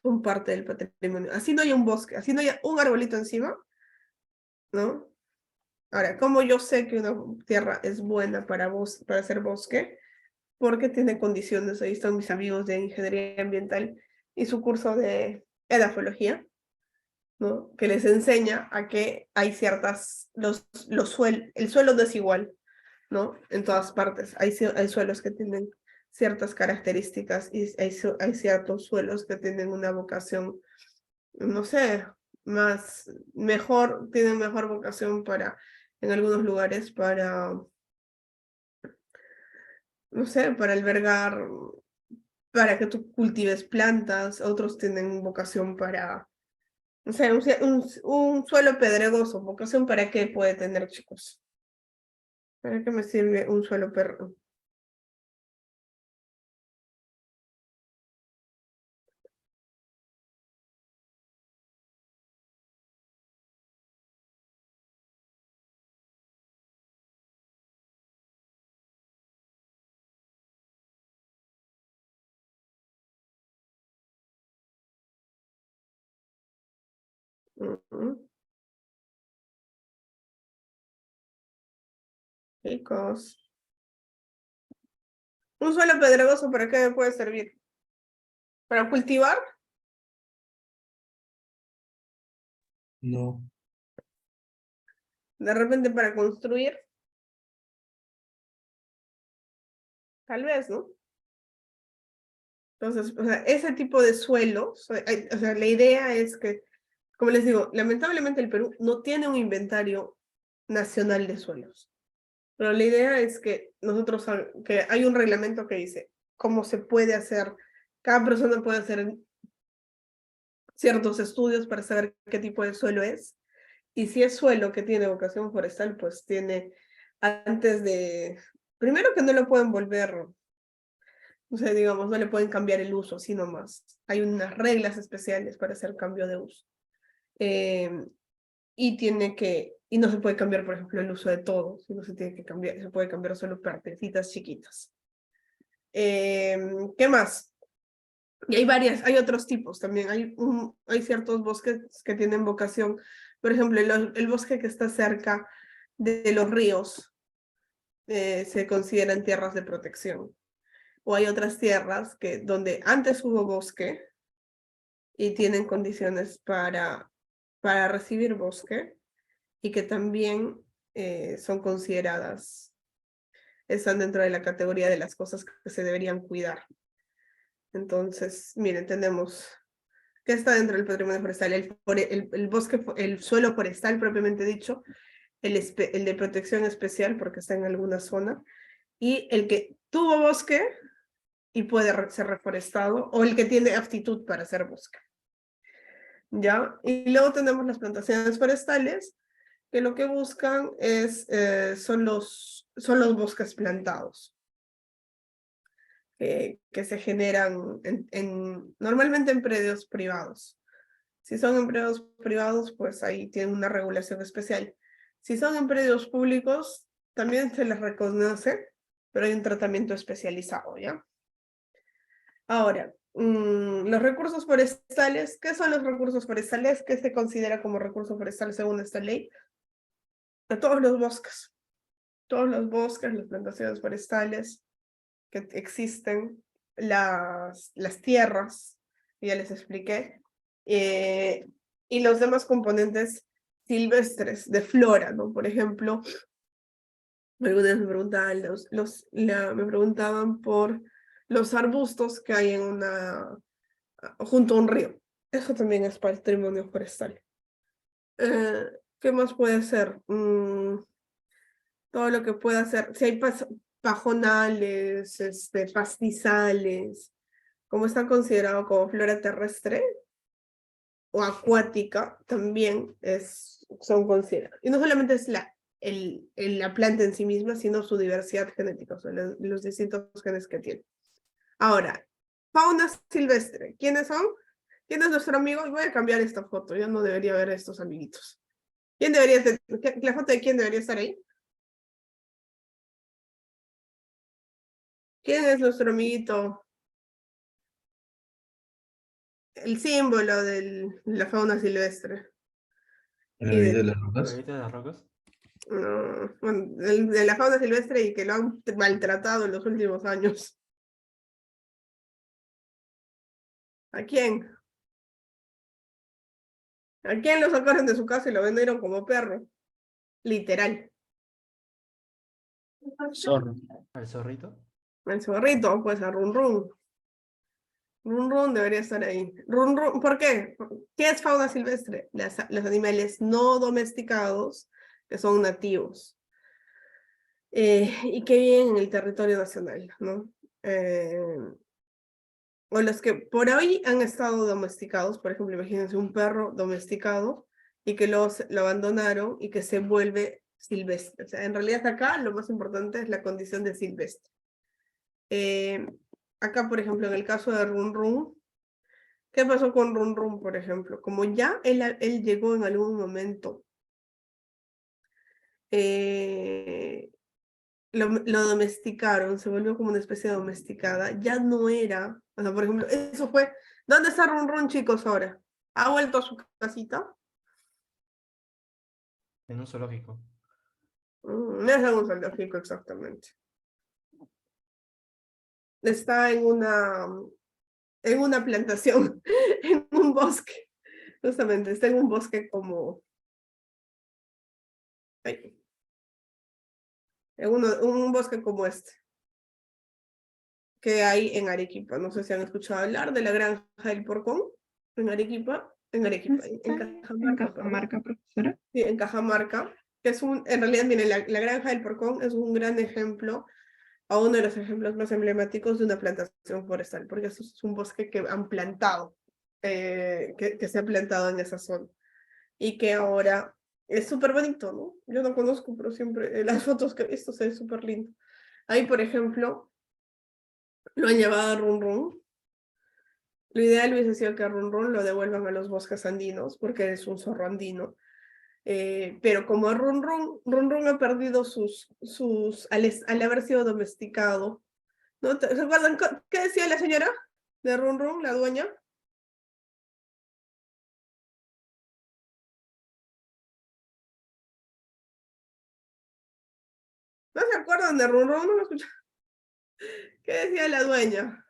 A: son parte del patrimonio. Así no hay un bosque, así no hay un arbolito encima, ¿no? Ahora, ¿cómo yo sé que una tierra es buena para hacer bosque? Porque tiene condiciones. Ahí están mis amigos de ingeniería ambiental y su curso de edafología, ¿no? Que les enseña a que hay ciertas, el suelo no es igual, ¿no? En todas partes. Hay suelos que tienen ciertas características y hay ciertos suelos que tienen una vocación, no sé, tienen mejor vocación en algunos lugares no sé, para albergar, para que tú cultives plantas, otros tienen vocación para, no sé, un suelo pedregoso, vocación para qué puede tener, chicos. ¿Para qué me sirve un suelo Ujú. Chicos. ¿Un suelo pedregoso para qué me puede servir? ¿Para cultivar?
G: No.
A: ¿De repente para construir? Tal vez, ¿no? Entonces, o sea, ese tipo de suelos, o sea, la idea es que, como les digo, lamentablemente el Perú no tiene un inventario nacional de suelos. Pero la idea es que nosotros, que hay un reglamento que dice cómo se puede hacer, cada persona puede hacer ciertos estudios para saber qué tipo de suelo es. Y si es suelo que tiene vocación forestal, pues tiene, antes de, primero que no lo pueden volver, o sea, digamos, no le pueden cambiar el uso, así nomás. Hay unas reglas especiales para hacer cambio de uso. Y no se puede cambiar, por ejemplo, el uso de todo, sino se tiene que cambiar, se puede cambiar solo partecitas chiquitas. ¿Qué más? Y hay otros tipos también. Hay ciertos bosques que tienen vocación. Por ejemplo, el bosque que está cerca de los ríos se consideran tierras de protección. O hay otras tierras donde antes hubo bosque y tienen condiciones para recibir bosque y que también son consideradas, están dentro de la categoría de las cosas que se deberían cuidar. Entonces, miren, tenemos que está dentro del patrimonio forestal, el bosque, el suelo forestal propiamente dicho, el de protección especial porque está en alguna zona, y el que tuvo bosque y puede ser reforestado, o el que tiene aptitud para hacer bosque. ¿Ya? Y luego tenemos las plantaciones forestales, que lo que buscan son los bosques plantados. Que se generan normalmente en predios privados. Si son en predios privados, pues ahí tienen una regulación especial. Si son en predios públicos, también se les reconoce, pero hay un tratamiento especializado, ¿ya? Ahora, los recursos forestales, ¿qué son los recursos forestales? ¿Qué se considera como recurso forestal según esta ley? A todos los bosques, las plantaciones forestales, que existen, las tierras, ya les expliqué, y los demás componentes silvestres de flora, ¿no? Por ejemplo, algunas me preguntaban, me preguntaban por los arbustos que hay junto a un río. Eso también es patrimonio forestal. ¿Qué más puede ser? Todo lo que pueda ser, si hay pajonales, pastizales, como está considerado como flora terrestre o acuática, también son considerados. Y no solamente es la planta en sí misma, sino su diversidad genética, o sea, los distintos genes que tiene. Ahora, fauna silvestre. ¿Quiénes son? ¿Quién es nuestro amigo? Voy a cambiar esta foto, yo no debería ver a estos amiguitos. ¿La foto de quién debería estar ahí? ¿Quién es nuestro amiguito? El símbolo de la fauna silvestre.
G: ¿El
A: Y
G: de las rocas?
H: ¿Ahorita de las rocas?
A: No, bueno, de la fauna silvestre y que lo han maltratado en los últimos años. ¿A quién? ¿A quién lo sacaron de su casa y lo vendieron como perro? Literal.
G: Zorro.
H: ¿El zorrito?
A: El zorrito, pues a Run Run. Run Run debería estar ahí. Run Run, ¿por qué? ¿Qué es fauna silvestre? Los animales no domesticados que son nativos y que viven en el territorio nacional, ¿no? O los que por hoy han estado domesticados, por ejemplo, imagínense un perro domesticado y que lo abandonaron y que se vuelve silvestre. O sea, en realidad acá lo más importante es la condición de silvestre. Acá, por ejemplo, en el caso de Run Run, ¿qué pasó con Run Run, por ejemplo? Como ya él llegó en algún momento, lo domesticaron, se volvió como una especie de domesticada, ya no era, por ejemplo, eso fue, ¿dónde está Run Run, chicos, ahora? ¿Ha vuelto a su casita?
G: En un zoológico.
A: No es algo zoológico exactamente. Está en una plantación, en un bosque. Justamente, está en un bosque como... ay, en un bosque como este, que hay en Arequipa. No sé si han escuchado hablar de la Granja del Porcón, en Arequipa, en Cajamarca, perdón.
C: profesora.
A: Sí, en Cajamarca, que en realidad, miren, la Granja del Porcón es un gran ejemplo, a uno de los ejemplos más emblemáticos de una plantación forestal, porque eso es un bosque que han plantado, que se ha plantado en esa zona, y que ahora es súper bonito, ¿no? Yo no conozco, pero siempre las fotos que he visto se ve súper lindo. Ahí, por ejemplo, lo han llevado a Run Run. Lo ideal hubiese sido que a Run Run lo devuelvan a los bosques andinos, porque es un zorro andino. Pero como Run Run ha perdido al haber sido domesticado, ¿no? ¿Se acuerdan qué decía la señora de Run Run, la dueña? ¿No se acuerdan de Run Run? ¿No lo escucharon? ¿Qué decía la dueña?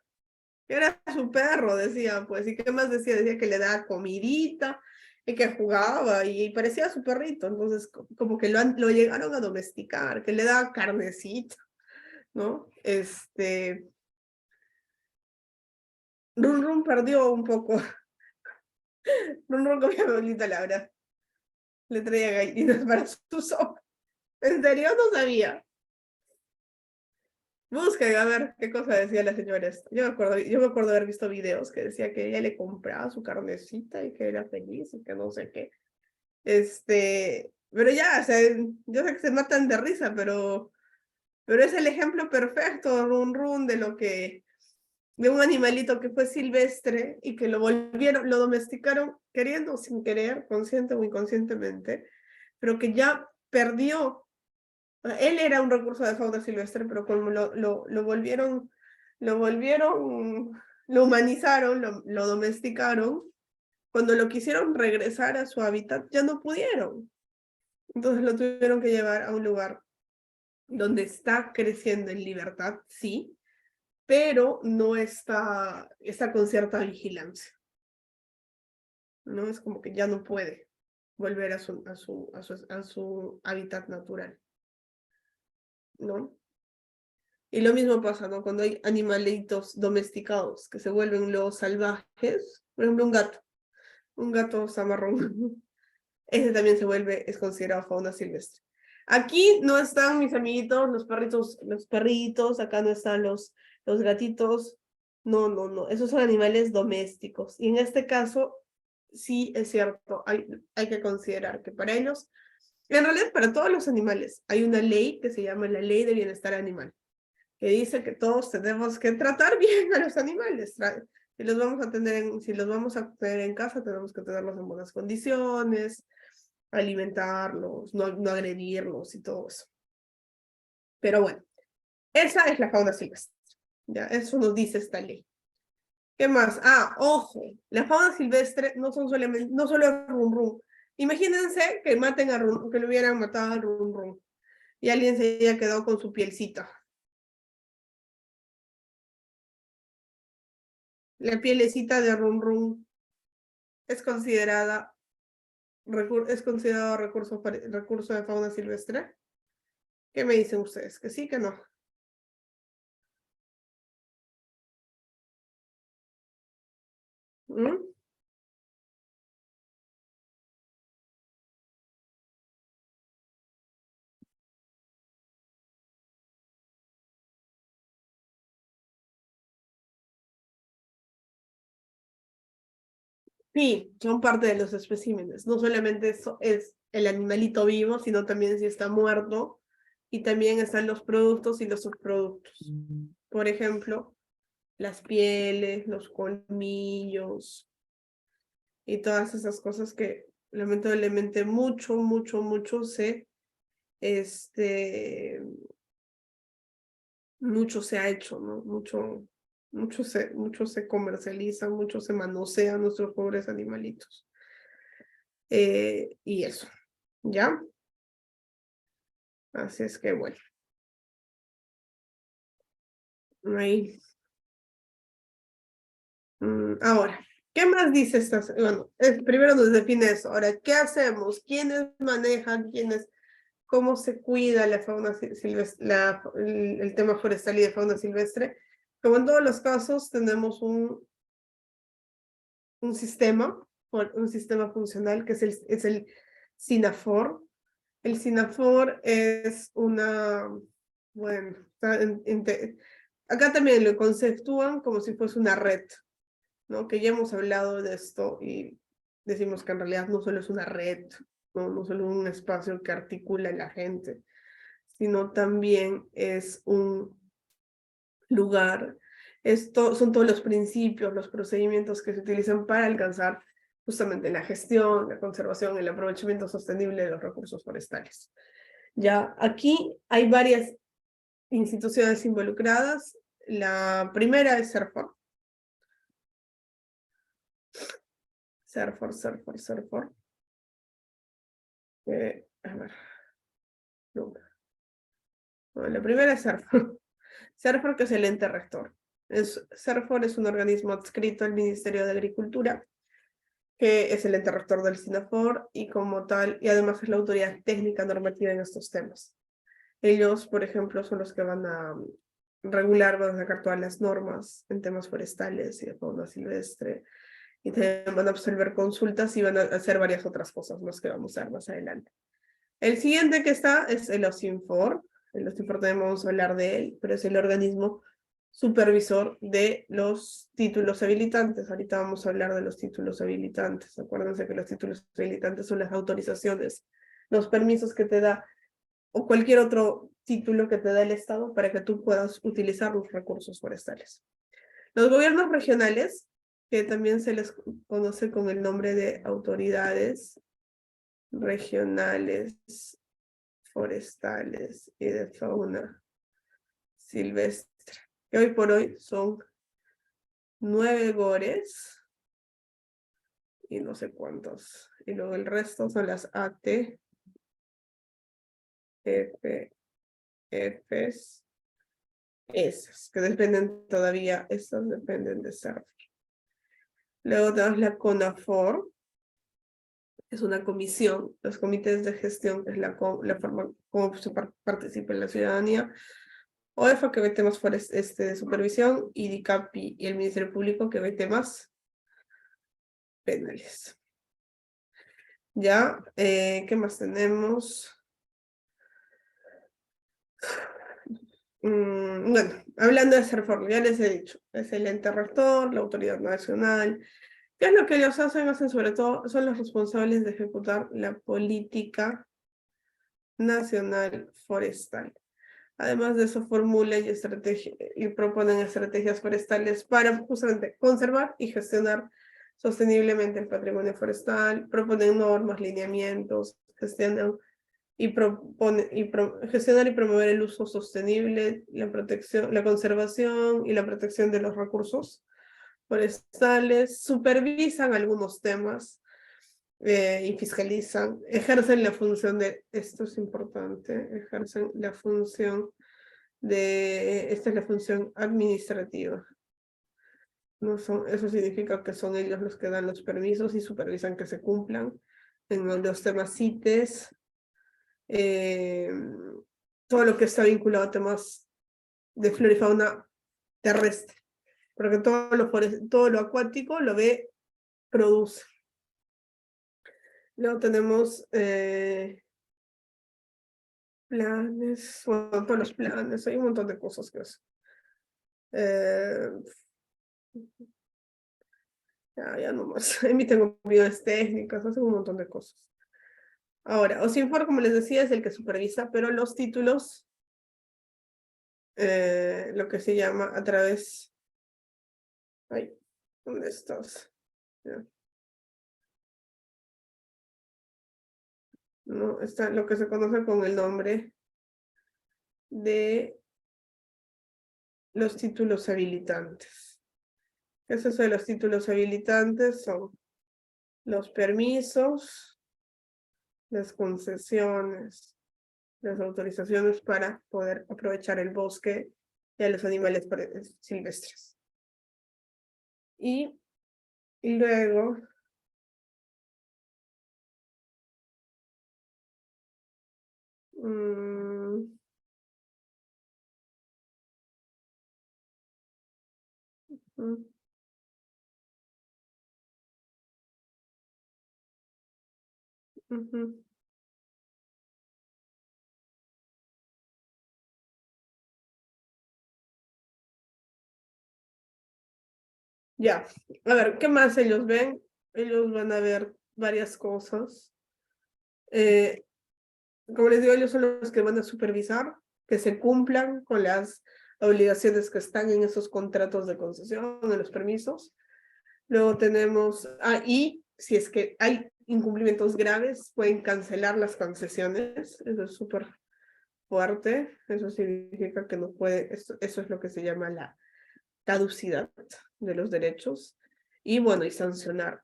A: Que era su perro, decía, pues, ¿y qué más decía? Decía que le daba comidita, y que jugaba, y parecía su perrito, entonces como que lo llegaron a domesticar, que le daba carnecita, ¿no? Run Run perdió un poco. Run Run comía bolita, la verdad. Le traía galletitas para su sopa. ¿En serio? No sabía. Busquen a ver qué cosa decía la señora esta. Yo me acuerdo haber visto videos que decía que ella le compraba su carnecita y que era feliz y que no sé qué. Pero ya, o sea, yo sé que se matan de risa, pero es el ejemplo perfecto, Run Run, de un animalito que fue silvestre y que lo domesticaron queriendo o sin querer, consciente o inconscientemente, pero que ya perdió. Él era un recurso de fauna silvestre, pero como lo humanizaron, lo domesticaron, cuando lo quisieron regresar a su hábitat, ya no pudieron. Entonces lo tuvieron que llevar a un lugar donde está creciendo en libertad, sí, pero no está con cierta vigilancia. ¿No? Es como que ya no puede volver a su hábitat natural, ¿no? Y lo mismo pasa, ¿no? Cuando hay animalitos domesticados que se vuelven lobos salvajes, por ejemplo, un gato zamarrón, ese también es considerado fauna silvestre. Aquí no están mis amiguitos, los perritos, acá no están los gatitos, no, esos son animales domésticos. Y en este caso, sí es cierto, hay que considerar que para ellos, en realidad para todos los animales, hay una ley que se llama la Ley de Bienestar Animal, que dice que todos tenemos que tratar bien a los animales. Si los vamos a tener en casa, tenemos que tenerlos en buenas condiciones, alimentarlos, no agredirlos y todo eso. Pero bueno, esa es la fauna silvestre. Ya, eso nos dice esta ley. ¿Qué más? Ojo, la fauna silvestre no solo es Run Run. Imagínense que que lo hubieran matado a Run Run y alguien se haya quedado con su pielcita. La pielecita de Run Run es considerado recurso de fauna silvestre. ¿Qué me dicen ustedes? ¿Que sí, que no? ¿Mm? Sí, son parte de los especímenes. No solamente eso es el animalito vivo, sino también si está muerto. Y también están los productos y los subproductos. Por ejemplo, las pieles, los colmillos y todas esas cosas que lamentablemente mucho se ha hecho, ¿no? Mucho se comercializa, mucho se manosea a nuestros pobres animalitos. Y eso, ¿ya? Así es que bueno. Ahí. Ahora, ¿qué más dice esta? Bueno, primero nos define eso. Ahora, ¿qué hacemos? ¿Quiénes manejan? ¿Quiénes? ¿Cómo se cuida la fauna silvestre, el tema forestal y de fauna silvestre? Como en todos los casos, tenemos un sistema funcional que es el SINAFOR. El SINAFOR es bueno, acá también lo conceptúan como si fuese una red, ¿no? Que ya hemos hablado de esto y decimos que en realidad no solo es una red, no solo un espacio que articula a la gente, sino también es un lugar. Son todos los principios, los procedimientos que se utilizan para alcanzar justamente la gestión, la conservación, el aprovechamiento sostenible de los recursos forestales. Ya, aquí hay varias instituciones involucradas. La primera es CERFOR. CERFOR. A ver. No. Bueno, la primera es CERFOR. CERFOR, que es el ente rector. CERFOR es un organismo adscrito al Ministerio de Agricultura, que es el ente rector del SINAFOR, y como tal, y además es la autoridad técnica normativa en estos temas. Ellos, por ejemplo, son los que van a regular, van a sacar todas las normas en temas forestales y de fauna silvestre, y también van a absolver consultas y van a hacer varias otras cosas más que vamos a ver más adelante. El siguiente que está es el OSINFOR. El OSINFOR también vamos a hablar de él, pero es el organismo supervisor de los títulos habilitantes. Ahorita vamos a hablar de los títulos habilitantes. Acuérdense que los títulos habilitantes son las autorizaciones, los permisos que te da o cualquier otro título que te da el Estado para que tú puedas utilizar los recursos forestales. Los gobiernos regionales, que también se les conoce con el nombre de autoridades regionales forestales y de fauna silvestre, que hoy por hoy son 9 GORES y no sé cuántos, y luego el resto son las AT, EPS, esas, que dependen todavía, estas dependen de CERF. Luego tenemos la CONAFOR, es una comisión, los comités de gestión, que es la forma como se participa en la ciudadanía, OEFA, que ve temas de supervisión, y DICAPI y el Ministerio Público, que ve temas penales. Ya, ¿qué más tenemos? Bueno, hablando de CERFOR, ya les he dicho, es el ente rector, la autoridad nacional. ¿Qué es lo que ellos hacen? Hacen sobre todo, son los responsables de ejecutar la política nacional forestal. Además de eso, formulan y proponen estrategias forestales para justamente conservar y gestionar sosteniblemente el patrimonio forestal, proponen normas, lineamientos, gestionan gestionar y promover el uso sostenible, la protección, la conservación y la protección de los recursos forestales, supervisan algunos temas y fiscalizan, ejercen la función esto es importante, ejercen la función esta es la función administrativa. Eso significa que son ellos los que dan los permisos y supervisan que se cumplan en los temas CITES, todo lo que está vinculado a temas de flora y fauna terrestre, porque todo lo acuático lo produce. Luego tenemos planes, bueno, todos los planes, hay un montón de cosas que hacen. Ya no más, emiten opiniones técnicas, hacen un montón de cosas. Ahora, OSINFOR, como les decía, es el que supervisa, pero los títulos, lo que se llama a través... Ay, ¿dónde estás? Ya. No, está lo que se conoce con el nombre de los títulos habilitantes. Esos de los títulos habilitantes son los permisos, las concesiones, las autorizaciones para poder aprovechar el bosque y a los animales silvestres. Y luego ujú. Ya, a ver, ¿qué más ellos ven? Ellos van a ver varias cosas. Como les digo, ellos son los que van a supervisar que se cumplan con las obligaciones que están en esos contratos de concesión, en los permisos. Luego tenemos, y si es que hay incumplimientos graves, pueden cancelar las concesiones. Eso es súper fuerte. Eso significa que no puede, eso es lo que se llama la caducidad de los derechos. Y bueno, y sancionar.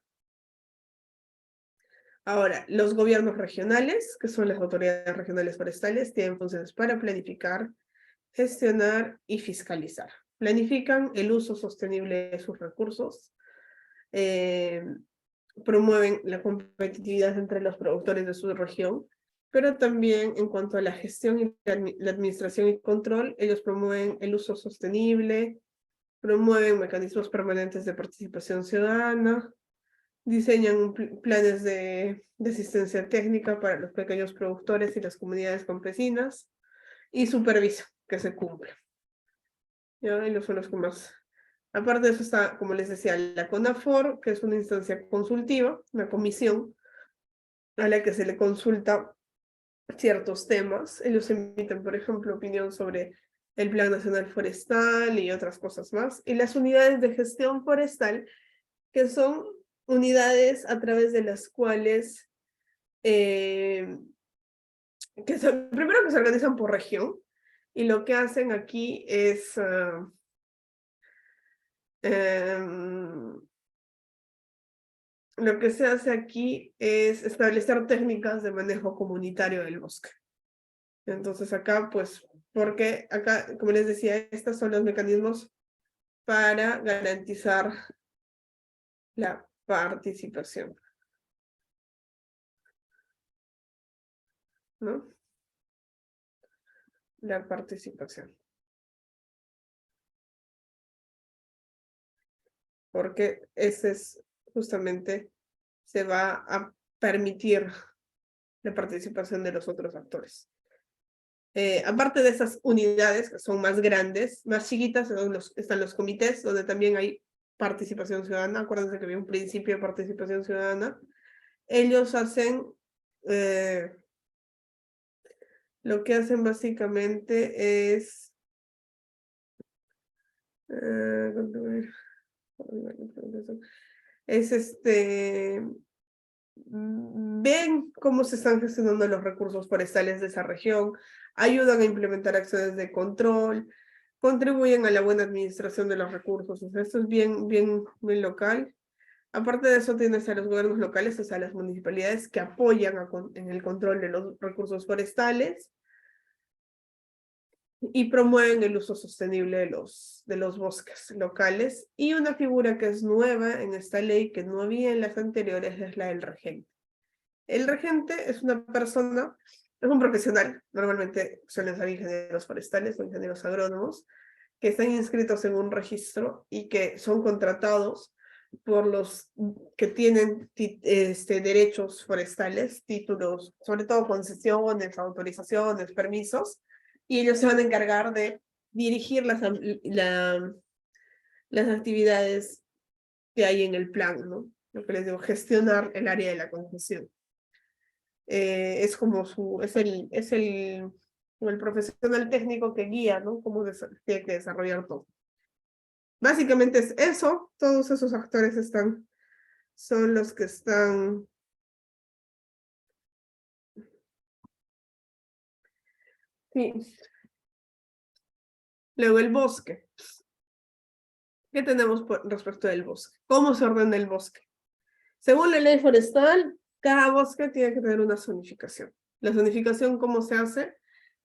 A: Ahora, los gobiernos regionales, que son las autoridades regionales forestales, tienen funciones para planificar, gestionar y fiscalizar. Planifican el uso sostenible de sus recursos, promueven la competitividad entre los productores de su región, pero también en cuanto a la gestión y la administración y control, ellos promueven el uso sostenible, promueven mecanismos permanentes de participación ciudadana, diseñan planes de asistencia técnica para los pequeños productores y las comunidades campesinas y supervisan que se cumpla. ¿Ya? Ellos son los que más. Aparte de eso está, como les decía, la CONAFOR, que es una instancia consultiva, una comisión a la que se le consulta ciertos temas. Ellos emiten, por ejemplo, opinión sobre el Plan Nacional Forestal y otras cosas más. Y las unidades de gestión forestal, que son unidades a través de las cuales, primero que se organizan por región, y lo que hacen aquí es lo que se hace aquí es establecer técnicas de manejo comunitario del bosque. Entonces acá, pues, porque acá, como les decía, estos son los mecanismos para garantizar la participación, ¿no? La participación. Porque ese es justamente, se va a permitir la participación de los otros actores. Aparte de esas unidades que son más grandes, más chiquitas, están los comités, donde también hay participación ciudadana. Acuérdense que había un principio de participación ciudadana. Ellos hacen, lo que hacen básicamente es, ven cómo se están gestionando los recursos forestales de esa región, ayudan a implementar acciones de control, contribuyen a la buena administración de los recursos. O sea, esto es bien local. Aparte de eso, tienes a los gobiernos locales, o sea, las municipalidades que apoyan en el control de los recursos forestales y promueven el uso sostenible de los bosques locales. Y una figura que es nueva en esta ley, que no había en las anteriores, es la del regente. El regente es una persona, es un profesional, normalmente suelen ser ingenieros forestales o ingenieros agrónomos, que están inscritos en un registro y que son contratados por los que tienen derechos forestales, títulos, sobre todo concesiones, autorizaciones, permisos, y ellos se van a encargar de dirigir las actividades que hay en el plan, ¿no? Lo que les digo, gestionar el área de la concesión. Es como el profesional técnico que guía, ¿no? Cómo tiene que desarrollar todo. Básicamente es eso, todos esos actores son los que están sí. Luego el bosque. ¿Qué tenemos respecto del bosque? ¿Cómo se ordena el bosque? Según la ley forestal, cada bosque tiene que tener una zonificación. La zonificación, ¿cómo se hace?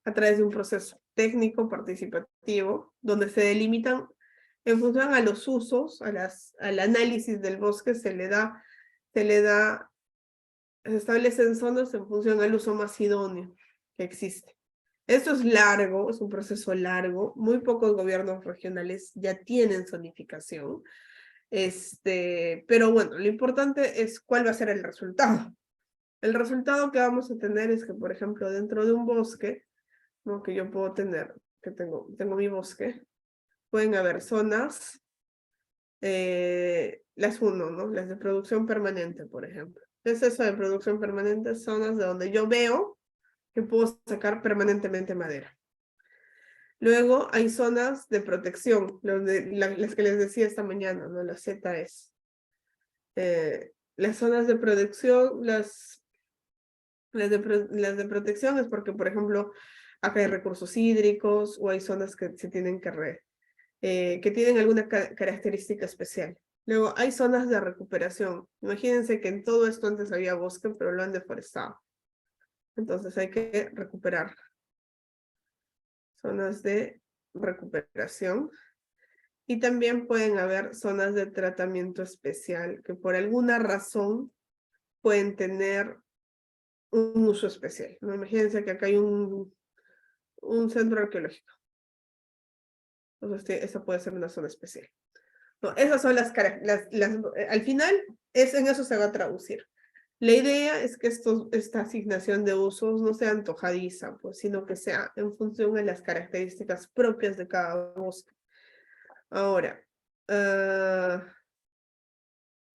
A: a través de un proceso técnico participativo, donde se delimitan en función a los usos, al análisis del bosque, se establecen zonas en función al uso más idóneo que existe. Esto es largo, es un proceso largo, muy pocos gobiernos regionales ya tienen zonificación, pero bueno, lo importante es cuál va a ser el resultado. El resultado que vamos a tener es que, por ejemplo, dentro de un bosque, ¿no? Que yo puedo tener, que tengo mi bosque, pueden haber zonas, las uno, ¿no? Las de producción permanente, por ejemplo. ¿Qué es eso de producción permanente? Zonas de donde yo veo que puedo sacar permanentemente madera. Luego hay zonas de protección, las que les decía esta mañana, ¿no? Las ZS. Las zonas de protección, las de protección es porque, por ejemplo, acá hay recursos hídricos o hay zonas que se tienen que tienen alguna característica especial. Luego, hay zonas de recuperación. Imagínense que en todo esto antes había bosque, pero lo han deforestado. Entonces hay que recuperar. Zonas de recuperación. Y también pueden haber zonas de tratamiento especial que por alguna razón pueden tener un uso especial, ¿no? Imagínense que acá hay un centro arqueológico. Entonces, esa puede ser una zona especial. No, esas son al final, en eso se va a traducir. La idea es que esta asignación de usos no sea antojadiza, pues, sino que sea en función de las características propias de cada bosque. Ahora,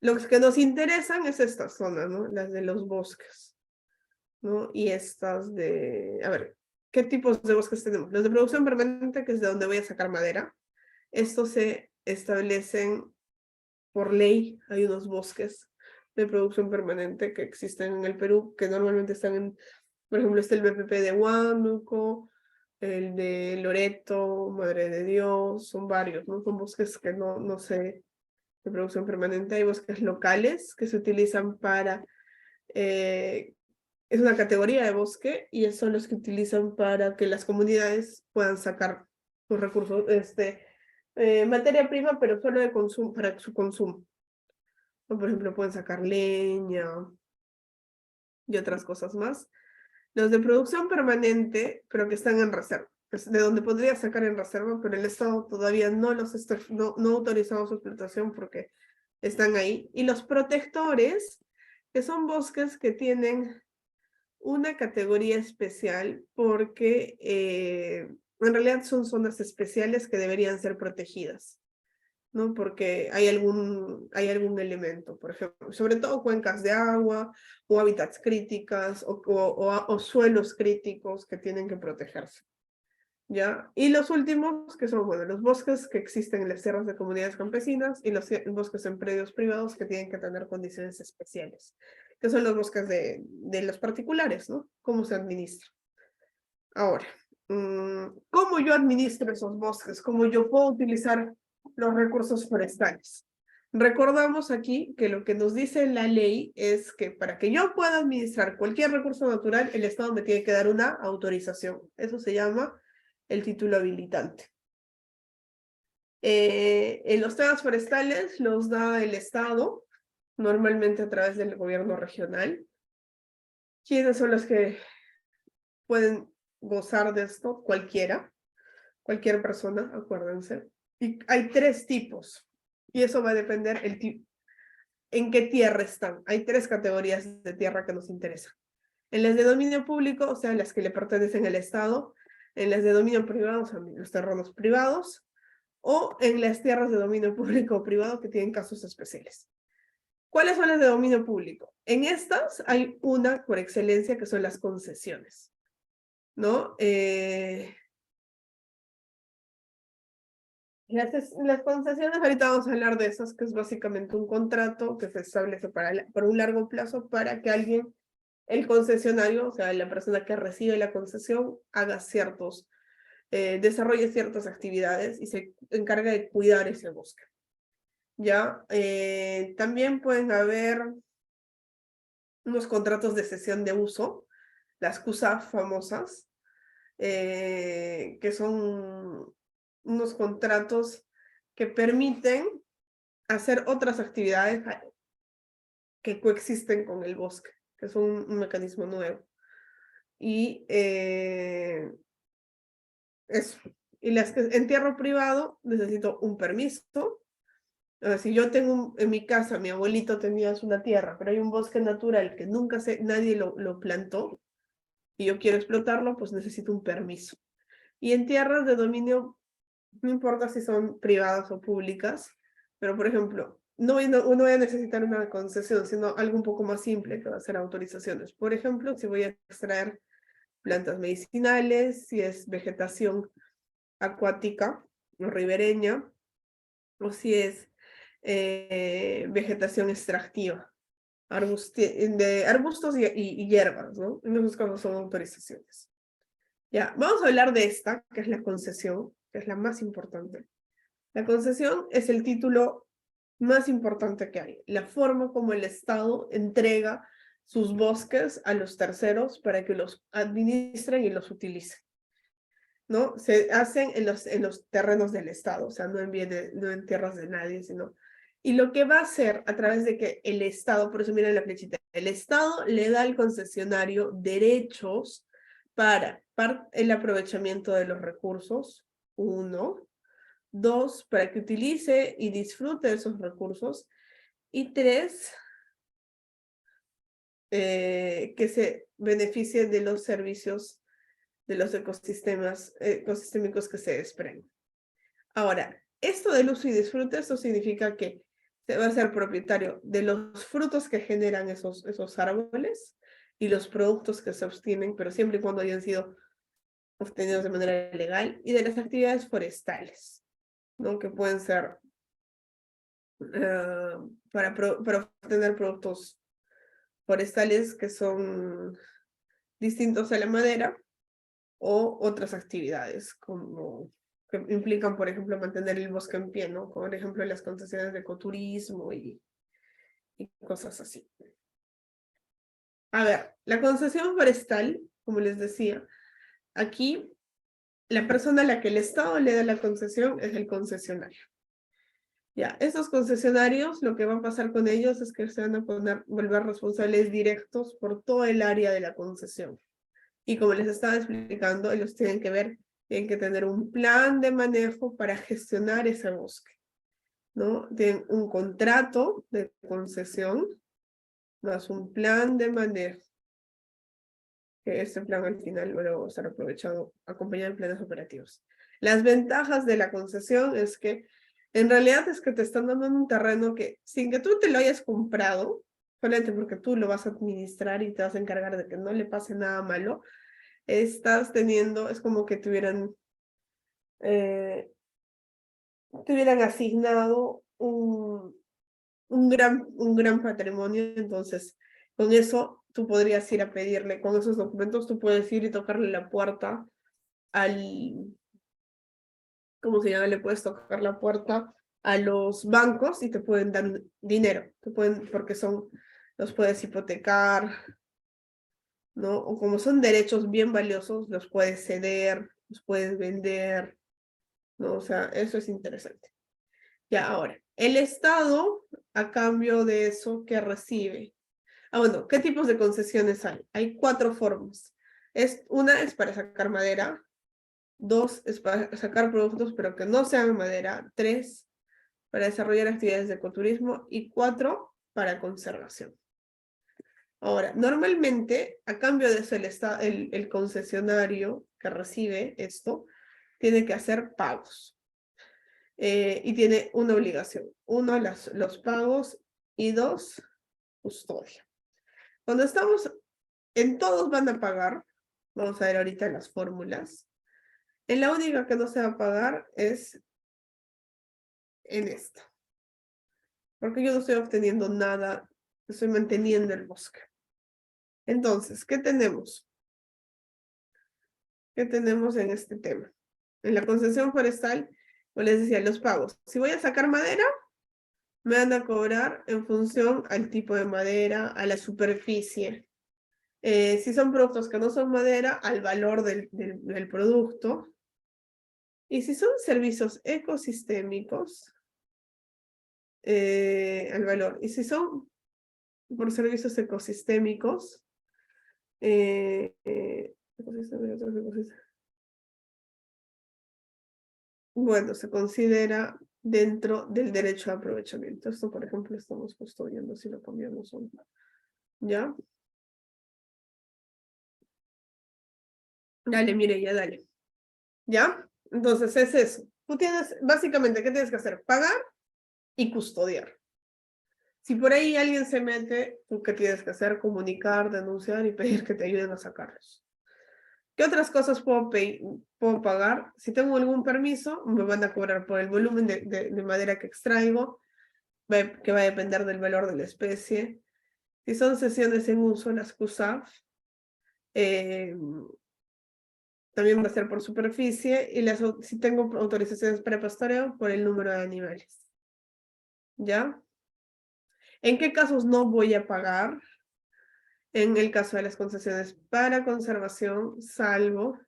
A: los que nos interesan es esta zona, ¿no? Las de los bosques, ¿no? Y estas a ver, ¿qué tipos de bosques tenemos? Los de producción permanente, que es de donde voy a sacar madera. Estos se establecen por ley. Hay unos bosques de producción permanente que existen en el Perú, que normalmente están por ejemplo, está el BPP de Huánuco, el de Loreto, Madre de Dios, son varios, ¿no? Son bosques que no sé, de producción permanente. Hay bosques locales que se utilizan es una categoría de bosque y son los que utilizan para que las comunidades puedan sacar sus recursos, materia prima, pero solo de consumo, para su consumo. O, por ejemplo, pueden sacar leña y otras cosas más. Los de producción permanente, pero que están en reserva. De donde podría sacar en reserva, pero el Estado todavía no ha autorizado su explotación porque están ahí. Y los protectores, que son bosques que tienen una categoría especial porque en realidad son zonas especiales que deberían ser protegidas, ¿no? Porque hay algún elemento, por ejemplo, sobre todo cuencas de agua o hábitats críticas o suelos críticos que tienen que protegerse, ¿ya? Y los últimos, que son, bueno, los bosques que existen en las tierras de comunidades campesinas y los bosques en predios privados que tienen que tener condiciones especiales, que son los bosques de los particulares, ¿no? ¿Cómo se administra? Ahora, ¿cómo yo administro esos bosques? ¿Cómo yo puedo utilizar los recursos forestales? Recordamos aquí que lo que nos dice la ley es que para que yo pueda administrar cualquier recurso natural, el Estado me tiene que dar una autorización. Eso se llama el título habilitante. En los temas forestales los da el Estado, normalmente a través del gobierno regional. ¿Quiénes son los que pueden gozar de esto? Cualquier persona, acuérdense. Y hay 3 tipos, y eso va a depender en qué tierra están. Hay 3 categorías de tierra que nos interesan. En las de dominio público, o sea, las que le pertenecen al Estado, en las de dominio privado, o sea, los terrenos privados, o en las tierras de dominio público o privado que tienen casos especiales. ¿Cuáles son las de dominio público? En estas hay una por excelencia que son las concesiones, ¿no? Las concesiones, ahorita vamos a hablar de esas, que es básicamente un contrato que se establece por un largo plazo para que alguien, el concesionario, o sea, la persona que recibe la concesión, desarrolle ciertas actividades y se encarga de cuidar ese bosque. ¿Ya? También pueden haber unos contratos de cesión de uso, las CUSAF famosas, que son unos contratos que permiten hacer otras actividades que coexisten con el bosque, que es un mecanismo nuevo. Y eso. Y las que entierro privado necesito un permiso. O sea, si yo tengo en mi casa, mi abuelito tenía una tierra, pero hay un bosque natural que nunca nadie lo plantó y yo quiero explotarlo, pues necesito un permiso. Y en tierras de dominio, no importa si son privadas o públicas, pero por ejemplo, no voy a necesitar una concesión, sino algo un poco más simple que va a ser autorizaciones. Por ejemplo, si voy a extraer plantas medicinales, si es vegetación acuática o ribereña, o si es vegetación extractiva, de arbustos y hierbas, ¿no? En esos casos son autorizaciones. Ya, vamos a hablar de esta, que es la concesión, que es la más importante. La concesión es el título más importante que hay, la forma como el Estado entrega sus bosques a los terceros para que los administren y los utilicen, ¿no? Se hacen en los terrenos del Estado, o sea, no en tierras de nadie, sino... Y lo que va a hacer a través de que el Estado, por eso miren la flechita, el Estado le da al concesionario derechos para el aprovechamiento de los recursos, 1, 2, para que utilice y disfrute de esos recursos, y 3, que se beneficie de los servicios de los ecosistémicos que se desprenden. Ahora, esto del uso y disfrute, eso significa que se va a ser propietario de los frutos que generan esos árboles y los productos que se obtienen, pero siempre y cuando hayan sido obtenidos de manera legal, y de las actividades forestales, ¿no? Que pueden ser para obtener productos forestales que son distintos a la madera, o otras actividades como que implican, por ejemplo, mantener el bosque en pie, ¿no? Por ejemplo, las concesiones de ecoturismo y cosas así. A ver, la concesión forestal, como les decía, aquí la persona a la que el Estado le da la concesión es el concesionario. Ya, estos concesionarios, lo que va a pasar con ellos es que se van a volver responsables directos por todo el área de la concesión. Y como les estaba explicando, ellos tienen que tener un plan de manejo para gestionar ese bosque, ¿no? Tienen un contrato de concesión, más un plan de manejo, que ese plan al final luego va a ser aprovechado, acompañado de planes operativos. Las ventajas de la concesión es que, en realidad es que te están dando un terreno que, sin que tú te lo hayas comprado, solamente porque tú lo vas a administrar y te vas a encargar de que no le pase nada malo, estás teniendo, es como que te hubieran asignado un gran patrimonio. Entonces con eso tú podrías ir a pedirle, con esos documentos tú puedes ir y tocarle la puerta ¿cómo se llama? Le puedes tocar la puerta a los bancos y te pueden dar dinero, porque los puedes hipotecar, ¿no? O como son derechos bien valiosos, los puedes ceder, los puedes vender, ¿no? O sea, eso es interesante. Ya, ahora, el Estado, a cambio de eso, ¿qué recibe? Bueno, ¿qué tipos de concesiones hay? Hay 4 formas. Una es para sacar madera, 2 es para sacar productos pero que no sean madera, 3 para desarrollar actividades de ecoturismo y 4 para conservación. Ahora, normalmente, a cambio de eso, el concesionario que recibe esto tiene que hacer pagos. Y tiene una obligación. 1, los pagos, y 2, custodia. Cuando estamos en todos van a pagar, vamos a ver ahorita las fórmulas. En la única que no se va a pagar es en esta. Porque yo no estoy obteniendo nada, estoy manteniendo el bosque. Entonces, ¿qué tenemos? ¿Qué tenemos en este tema? En la concesión forestal, como les decía, los pagos. Si voy a sacar madera, me van a cobrar en función al tipo de madera, a la superficie, Si son productos que no son madera, al valor del producto. Y si son servicios ecosistémicos, al valor. Y si son por servicios ecosistémicos, bueno, se considera dentro del derecho de aprovechamiento. Esto, por ejemplo, estamos justo viendo si lo cambiamos o no. ¿Ya? Dale, Mireya, dale. ¿Ya? Entonces es eso. Tú tienes, básicamente, ¿qué tienes que hacer? Pagar y custodiar. Si por ahí alguien se mete, ¿tú qué tienes que hacer? Comunicar, denunciar y pedir que te ayuden a sacarlos. ¿Qué otras cosas puedo pagar? Si tengo algún permiso, me van a cobrar por el volumen de madera que extraigo, que va a depender del valor de la especie. Si son sesiones en uso, las CUSAF, también va a ser por superficie, y si tengo autorizaciones para pastoreo, por el número de animales. ¿Ya? ¿En qué casos no voy a pagar? En el caso de las concesiones para conservación, salvo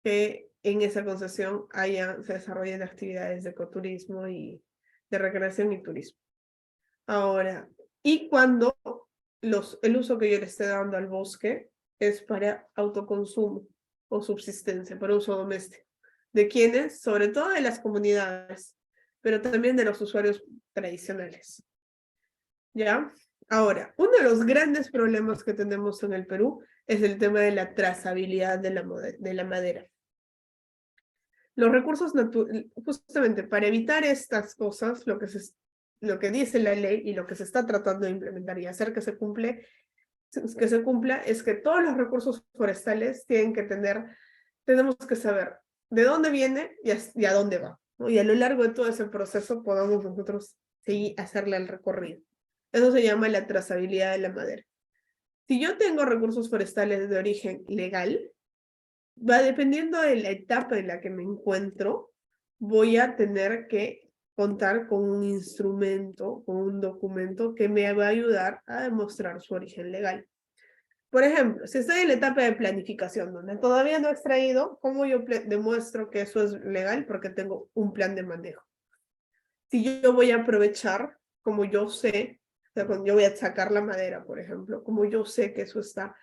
A: que en esa concesión se desarrollen actividades de ecoturismo y de recreación y turismo. Ahora, y cuando el uso que yo le esté dando al bosque es para autoconsumo o subsistencia, para uso doméstico. ¿De quiénes? Sobre todo de las comunidades, pero también de los usuarios tradicionales. ¿Ya? Ahora, uno de los grandes problemas que tenemos en el Perú es el tema de la trazabilidad de la madera. Los recursos naturales, justamente para evitar estas cosas, lo que dice la ley y lo que se está tratando de implementar y hacer que se cumpla es que todos los recursos forestales tenemos que saber de dónde viene y a dónde va, ¿no? Y a lo largo de todo ese proceso podamos nosotros hacerle el recorrido. Eso se llama la trazabilidad de la madera. Si yo tengo recursos forestales de origen legal, va dependiendo de la etapa en la que me encuentro, voy a tener que contar con un instrumento, con un documento que me va a ayudar a demostrar su origen legal. Por ejemplo, si estoy en la etapa de planificación, donde todavía no he extraído, ¿cómo yo demuestro que eso es legal? Porque tengo un plan de manejo. Si yo voy a aprovechar, como yo sé, o sea, cuando yo voy a sacar la madera, por ejemplo, como yo sé que eso está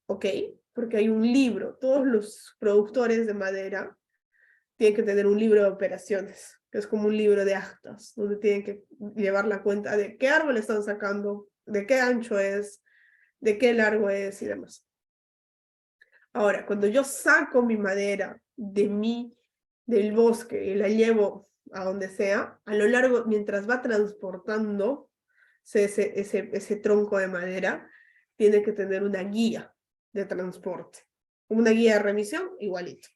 A: ok, porque hay un libro, todos los productores de madera tienen que tener un libro de operaciones, que es como un libro de actas, donde tienen que llevar la cuenta de qué árbol están sacando, de qué ancho es, de qué largo es y demás. Ahora, cuando yo saco mi madera del bosque y la llevo a donde sea, a lo largo, mientras va transportando ese tronco de madera, tiene que tener una guía de transporte. Una guía de remisión, igualito.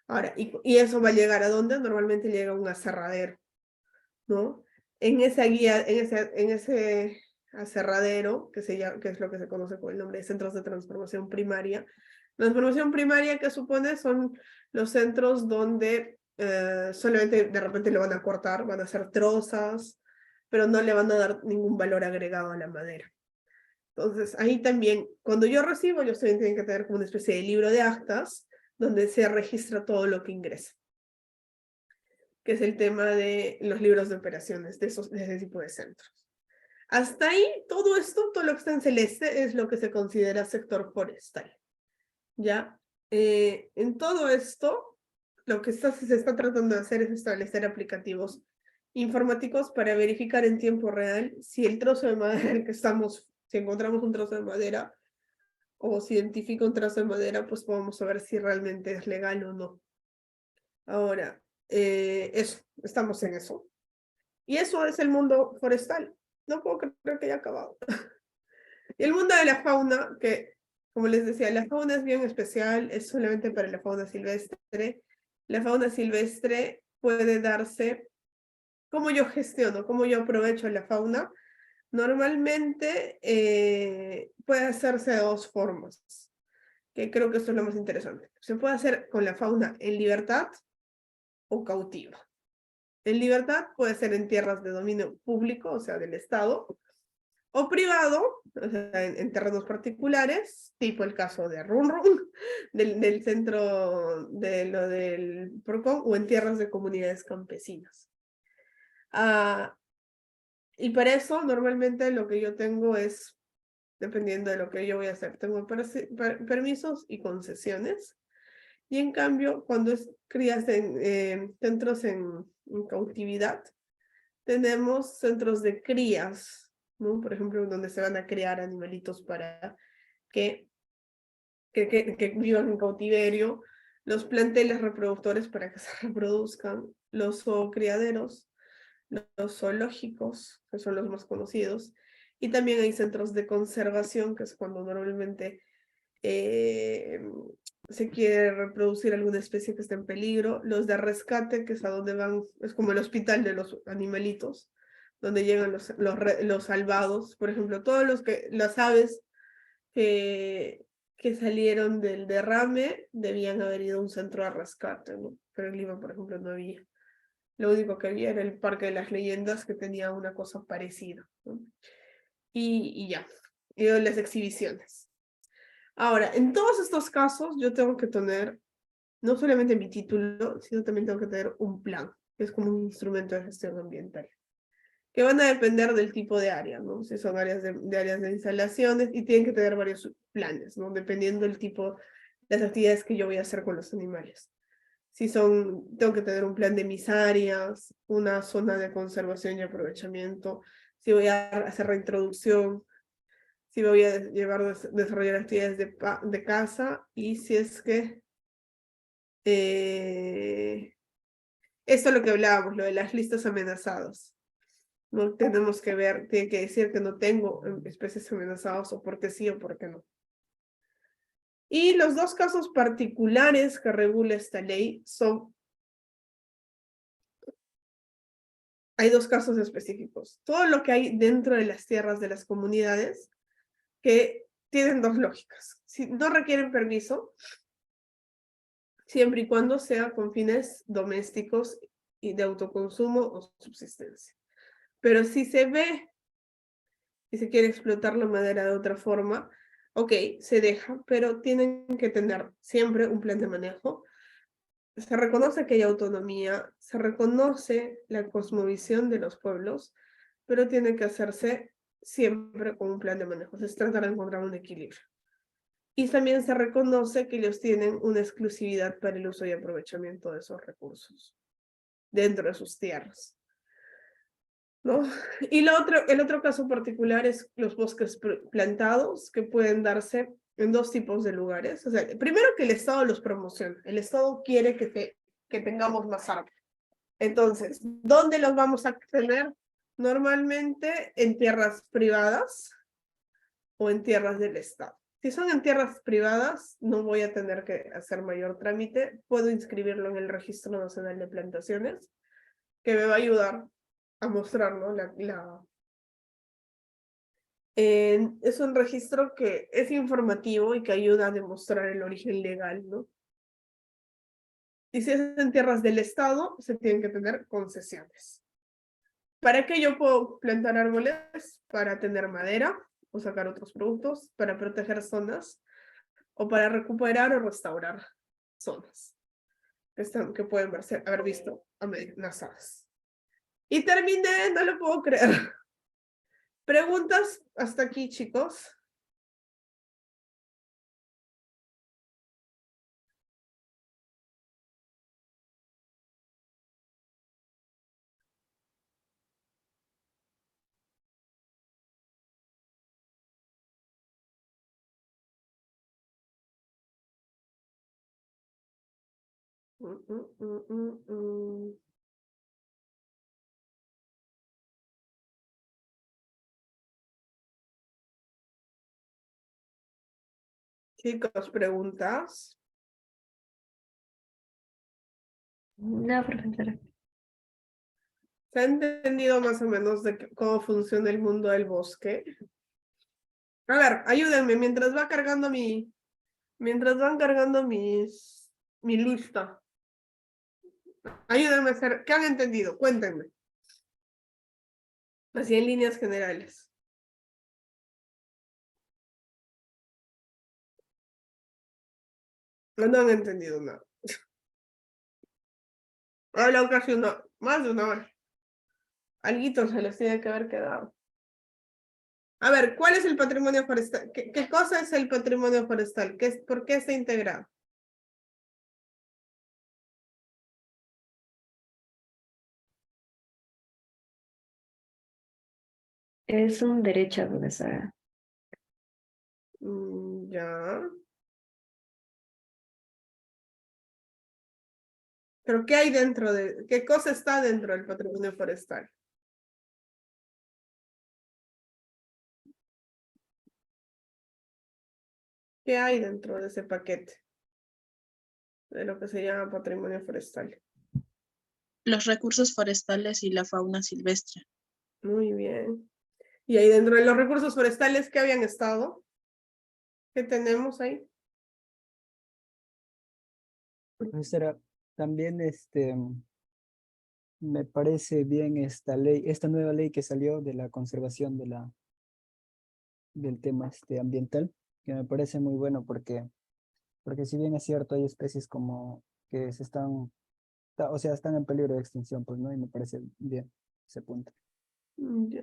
A: Ahora, y eso va a llegar a dónde? Normalmente llega a un aserradero, ¿no? En esa guía, en ese aserradero, que es lo que se conoce con el nombre de centros de transformación primaria. La transformación primaria que supone son los centros donde solamente de repente le van a cortar, van a hacer trozas, pero no le van a dar ningún valor agregado a la madera. Entonces, ahí también, cuando yo recibo, yo también tengo que tener como una especie de libro de actas, donde se registra todo lo que ingresa, que es el tema de los libros de operaciones de ese tipo de centros. Hasta ahí, todo esto, todo lo que está en celeste, es lo que se considera sector forestal. ¿Ya? En todo esto, lo que se está tratando de hacer es establecer aplicativos informáticos para verificar en tiempo real si el trozo de madera en el que estamos, si encontramos un trozo de madera, o si identifica un trozo de madera, pues podemos saber si realmente es legal o no. Ahora, estamos en eso. Y eso es el mundo forestal. No puedo creer que haya acabado. Y el mundo de la fauna, que, como les decía, la fauna es bien especial, es solamente para la fauna silvestre. La fauna silvestre puede darse, ¿cómo yo gestiono? ¿Cómo yo aprovecho la fauna? Normalmente puede hacerse de dos formas, que creo que esto es lo más interesante. Se puede hacer con la fauna en libertad o cautiva. En libertad puede ser en tierras de dominio público, o sea, del Estado, o privado, o sea, en terrenos particulares, tipo el caso de Run Run, del centro de lo del PROCON, o en tierras de comunidades campesinas. Y para eso, normalmente lo que yo tengo es, dependiendo de lo que yo voy a hacer, tengo permisos y concesiones. Y en cambio, cuando es crías en centros en cautividad, tenemos centros de crías, ¿no? Por ejemplo, donde se van a criar animalitos para que vivan en cautiverio, los planteles reproductores para que se reproduzcan, los zoocriaderos, los zoológicos, que son los más conocidos, y también hay centros de conservación, que es cuando normalmente se quiere reproducir alguna especie que esté en peligro, los de rescate, que es a donde van, es como el hospital de los animalitos, donde llegan los salvados, por ejemplo, las aves que salieron del derrame debían haber ido a un centro de rescate, ¿no? Pero en Lima, por ejemplo, no había. Lo único que había era el Parque de las Leyendas, que tenía una cosa parecida, ¿no? Y ya, y las exhibiciones. Ahora, en todos estos casos, yo tengo que tener no solamente mi título, sino también tengo que tener un plan, que es como un instrumento de gestión ambiental, que van a depender del tipo de área, ¿no? Si son áreas de áreas de instalaciones, y tienen que tener varios planes, ¿no? Dependiendo del tipo, las actividades que yo voy a hacer con los animales. Si tengo que tener un plan de mis áreas, una zona de conservación y aprovechamiento, si voy a hacer reintroducción, si voy a desarrollar actividades de caza, y si es que esto es lo que hablábamos, lo de las listas amenazadas. No tenemos que ver, tiene que decir que no tengo especies amenazadas, o porque sí o porque no. Y los dos casos particulares que regula esta ley son, hay dos casos específicos. Todo lo que hay dentro de las tierras de las comunidades, que tienen dos lógicas. Si no requieren permiso, siempre y cuando sea con fines domésticos y de autoconsumo o subsistencia. Pero si se ve y se quiere explotar la madera de otra forma, ok, se deja, pero tienen que tener siempre un plan de manejo. Se reconoce que hay autonomía, se reconoce la cosmovisión de los pueblos, pero tiene que hacerse siempre con un plan de manejo. Se trata de encontrar un equilibrio. Y también se reconoce que ellos tienen una exclusividad para el uso y aprovechamiento de esos recursos dentro de sus tierras, ¿no? Y el otro caso particular es los bosques plantados, que pueden darse en dos tipos de lugares. O sea, primero, que el Estado los promociona. El Estado quiere que tengamos más árboles. Entonces, ¿dónde los vamos a tener? Normalmente en tierras privadas o en tierras del Estado. Si son en tierras privadas, no voy a tener que hacer mayor trámite. Puedo inscribirlo en el Registro Nacional de Plantaciones, que me va a ayudar a mostrar, ¿no? Es un registro que es informativo y que ayuda a demostrar el origen legal, ¿no? Y si es en tierras del Estado, se tienen que tener concesiones. ¿Para qué yo puedo plantar árboles? Para tener madera o sacar otros productos, para proteger zonas, o para recuperar o restaurar zonas que pueden haber visto amenazadas. Y terminé, no lo puedo creer. ¿Preguntas hasta aquí, chicos? Chicos, ¿preguntas?
B: No, profesora.
A: ¿Se ha entendido más o menos de cómo funciona el mundo del bosque? A ver, ayúdenme mientras van cargando mi lista. Ayúdenme a hacer, ¿qué han entendido? Cuéntenme. Así en líneas generales. No han entendido nada. He hablado casi más de una hora. Alguito se les tiene que haber quedado. A ver, ¿cuál es el patrimonio forestal? ¿Qué cosa es el patrimonio forestal? ¿Por qué está integrado?
B: Es un derecho, profesora.
A: Ya. ¿Pero qué hay dentro qué cosa está dentro del patrimonio forestal? ¿Qué hay dentro de ese paquete? De lo que se llama patrimonio forestal.
C: Los recursos forestales y la fauna silvestre.
A: Muy bien. Y ahí dentro de los recursos forestales, ¿qué habían estado? ¿Qué tenemos ahí?
F: Profesora, también me parece bien esta ley, esta nueva ley que salió de la conservación del tema ambiental, que me parece muy bueno porque si bien es cierto, hay especies como que o sea, están en peligro de extinción, pues, ¿no? Y me parece bien ese punto.
A: Ya.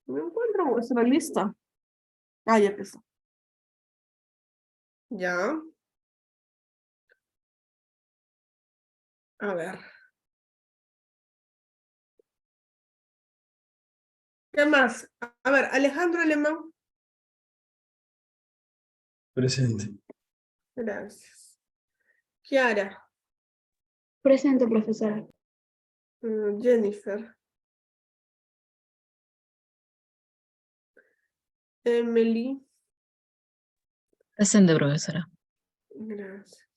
A: No encuentro vuestra lista. Ah, ya empezó. Ya. A ver. ¿Qué más? A ver, Alejandro Alemán.
G: Presente.
A: Gracias. Kiara.
H: Presente, profesora.
A: Jennifer. Emily.
C: Presente, profesora.
A: Gracias.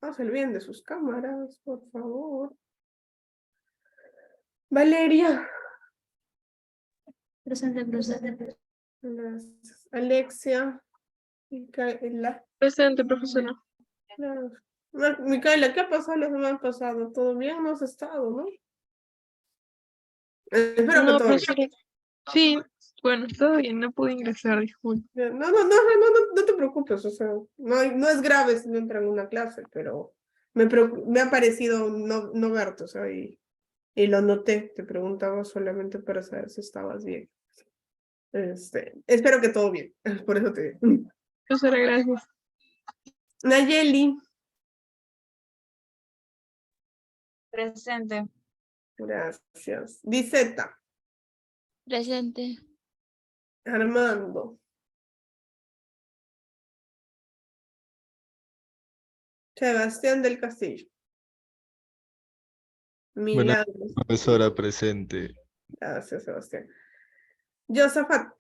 A: Haz el bien de sus cámaras, por favor. Valeria.
H: Presente, profesora.
A: Gracias. Alexia. Micaela.
C: Presente, profesora.
A: Gracias. Micaela, ¿qué ha pasado la semana pasada? ¿Todo bien? No has estado, ¿no? Espero que
I: No,
A: todo bien.
I: profesora. Sí, bueno, todo bien, no pude ingresar, disculpe.
A: No te preocupes, o sea, no es grave si no entran en una clase, pero me ha parecido no verte, o sea, y lo noté, te preguntaba solamente para saber si estabas bien. Espero que todo bien, por eso te digo.
I: Profesora, gracias.
A: Nayeli.
C: Presente.
A: Gracias. Diseta.
C: Presente.
A: Armando. Sebastián del Castillo.
D: Buenas
A: Milagros.
D: profesora presente.
A: Gracias, Sebastián. Josafat.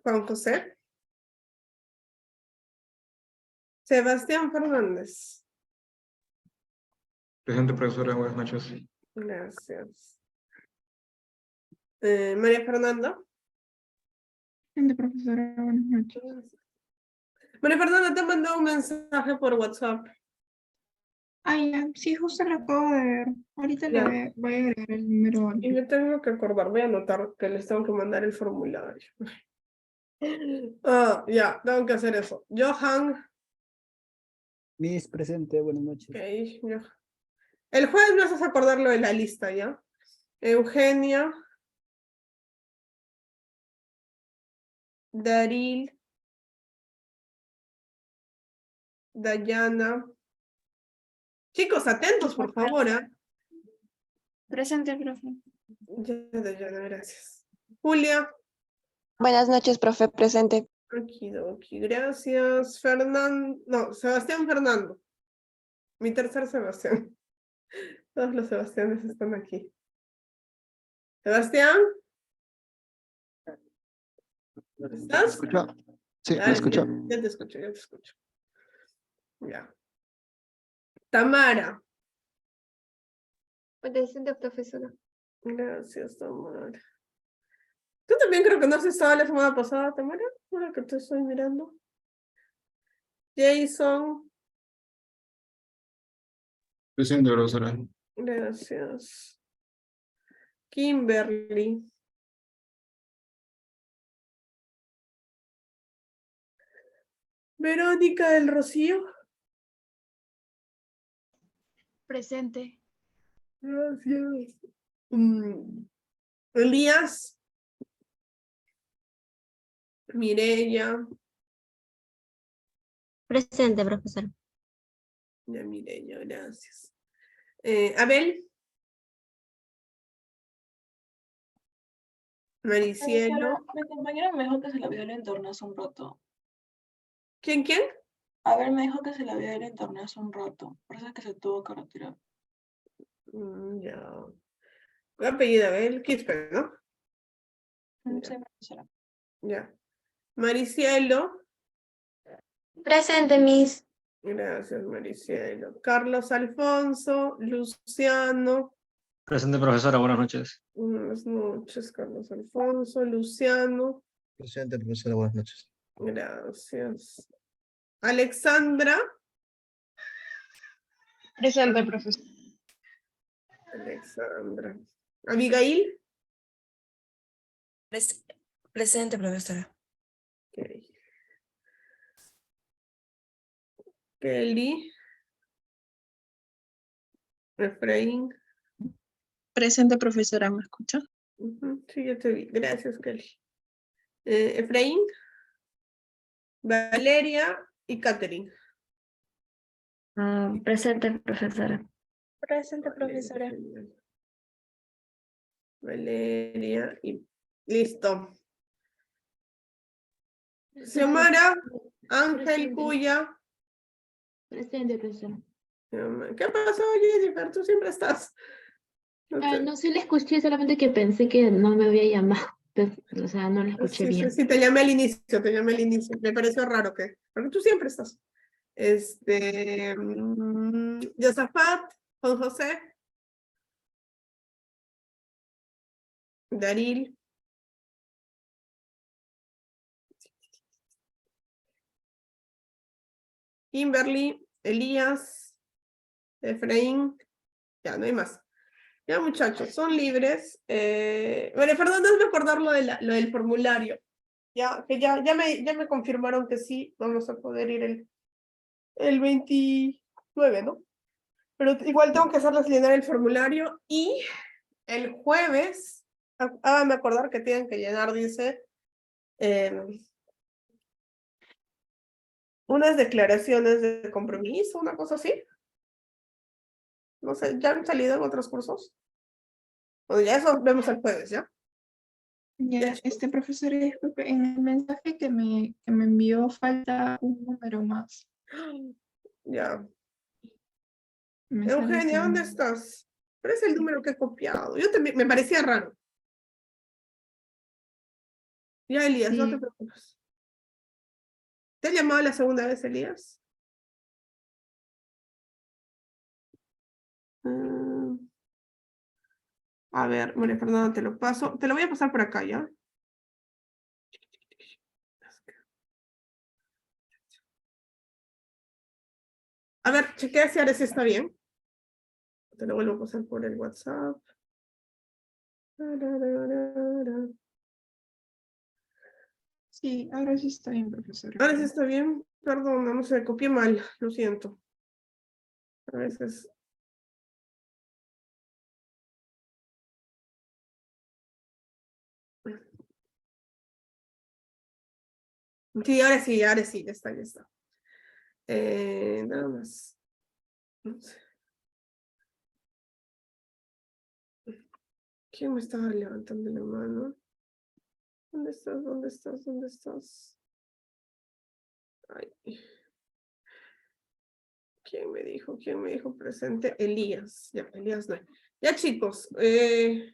A: Juan José. Sebastián Fernández.
G: Presente, profesora. Buenas noches.
A: Gracias. María Fernanda.
I: Presente, profesora, buenas noches.
A: María Fernanda, te mandó un mensaje por WhatsApp.
I: Ah, ya, sí, justo lo acabo de ver. Ahorita
A: Ya.
I: voy a agregar el número
A: Y me tengo que acordar, voy a anotar que les tengo que mandar el formulario. Ya, tengo que hacer eso. Johan.
F: Miss, presente, buenas noches.
A: Ok, Johan. El jueves me haces acordar lo de la lista, ¿ya? Eugenia. Daril. Dayana. Chicos, atentos, por favor, ¿eh?
H: Presente, profe.
A: Ya, Dayana, gracias. Julia.
J: Buenas noches, profe, presente.
A: Aquí, gracias. Sebastián Fernando. Mi tercer Sebastián. Todos los Sebastianes están aquí. Sebastián. ¿Estás?
K: ¿Me escucha? Sí,
A: Dale,
K: ¿me escucha?
A: ya te escucho, ya te escucho. Ya. Tamara.
H: Presente, profesora.
A: Gracias, Tamara. Tú también creo que no has estado la semana pasada, Tamara. Ahora que te estoy mirando. Jason.
G: Presente, profesora.
A: Gracias. Kimberly. Verónica del Rocío.
H: Presente.
A: Gracias. Elías. Mireya.
H: Presente, profesor.
A: Ya, Mireya, gracias. Abel. Maricielo.
I: Mi compañero me dijo que se la vio el entorno hace un rato.
A: ¿Quién?
I: A ver, me dijo que se la vio el entorno hace un rato. Por eso es que se tuvo que retirar.
A: Ya. ¿Qué apellido Abel? Quispe, ¿no?
I: No sé, profesora.
A: Ya. Maricielo.
H: Presente, Miss.
A: Gracias, Maricielo. Carlos Alfonso. Luciano.
G: Presente, profesora, buenas noches.
A: Buenas noches, Carlos Alfonso. Luciano.
G: Presente, profesora, buenas noches.
A: Gracias. Alexandra.
H: Presente, profesor.
A: Alexandra. Abigail.
J: Presente, profesora.
A: Ok. Kelly. Efraín.
C: Presente, profesora, ¿me escucha?
A: Ujú, sí, yo te vi. Gracias, Kelly. Efraín. Valeria y Catherine.
B: Presente, profesora.
H: Presente, profesora.
A: Genial. Valeria y listo. Xiomara, Ángel, Cuya.
H: Presente, profesora.
A: ¿Qué pasó, Jennifer? Tú siempre estás. No te-
H: No sí le escuché, solamente que pensé que no me había llamado. O sea, no le escuché
A: Sí, sí,
H: bien.
A: sí, te llamé al inicio, te llamé al inicio. Me pareció raro porque tú siempre estás. Josafat, Juan José, Daril, Kimberly, Elías, Efraín, ya no hay más. Ya, muchachos, son libres. Bueno, perdón, no me acordar lo del formulario. Ya, que ya me confirmaron que sí, vamos a poder ir el 29, ¿no? Pero igual tengo que hacerles llenar el formulario y el jueves, háganme acordar que tienen que llenar, dice, unas declaraciones de compromiso, una cosa así. No sé, ¿ya han salido en otros cursos? Bueno, ya eso vemos el jueves, ¿ya?
I: Ya, profesora, disculpe, en el mensaje que me envió falta un número más.
A: Ya.
I: Me sale
A: Eugenia, ¿dónde
I: segundo.
A: estás? ¿Cuál es el número que he copiado? Yo también, me parecía raro. Ya, Elías, no te
I: Sí.
A: preocupes. ¿Te ha llamado la segunda vez, Elías? A ver, María Fernanda, te lo paso. Te lo voy a pasar por acá, ¿ya? A ver, chequea si ahora sí está bien. Te lo vuelvo a pasar por el WhatsApp.
I: Sí, ahora sí está bien, profesora.
A: Ahora sí está bien. Perdón, no sé, copié mal. Lo siento. A veces. Sí, ahora sí, ya está, ya está. Nada más. No sé. ¿Quién me estaba levantando la mano? ¿Dónde estás? ¿Dónde estás? ¿Dónde estás? Ay. ¿Quién me dijo? ¿Quién me dijo presente? Elías. Ya, Elías no. Ya, chicos, voy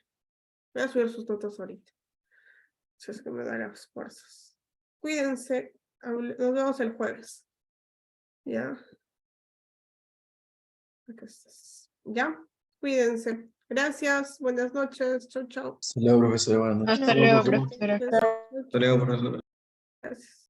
A: a subir sus notas ahorita. Si es que me da las fuerzas. Cuídense. Nos vemos el jueves. ¿Ya? Acá estás. ¿Ya? Cuídense. Gracias. Buenas noches. Chau, chau.
G: Hasta luego, profesora, buenas noches.
H: Hasta luego, profesora.
G: Hasta luego, profesora.
A: Gracias.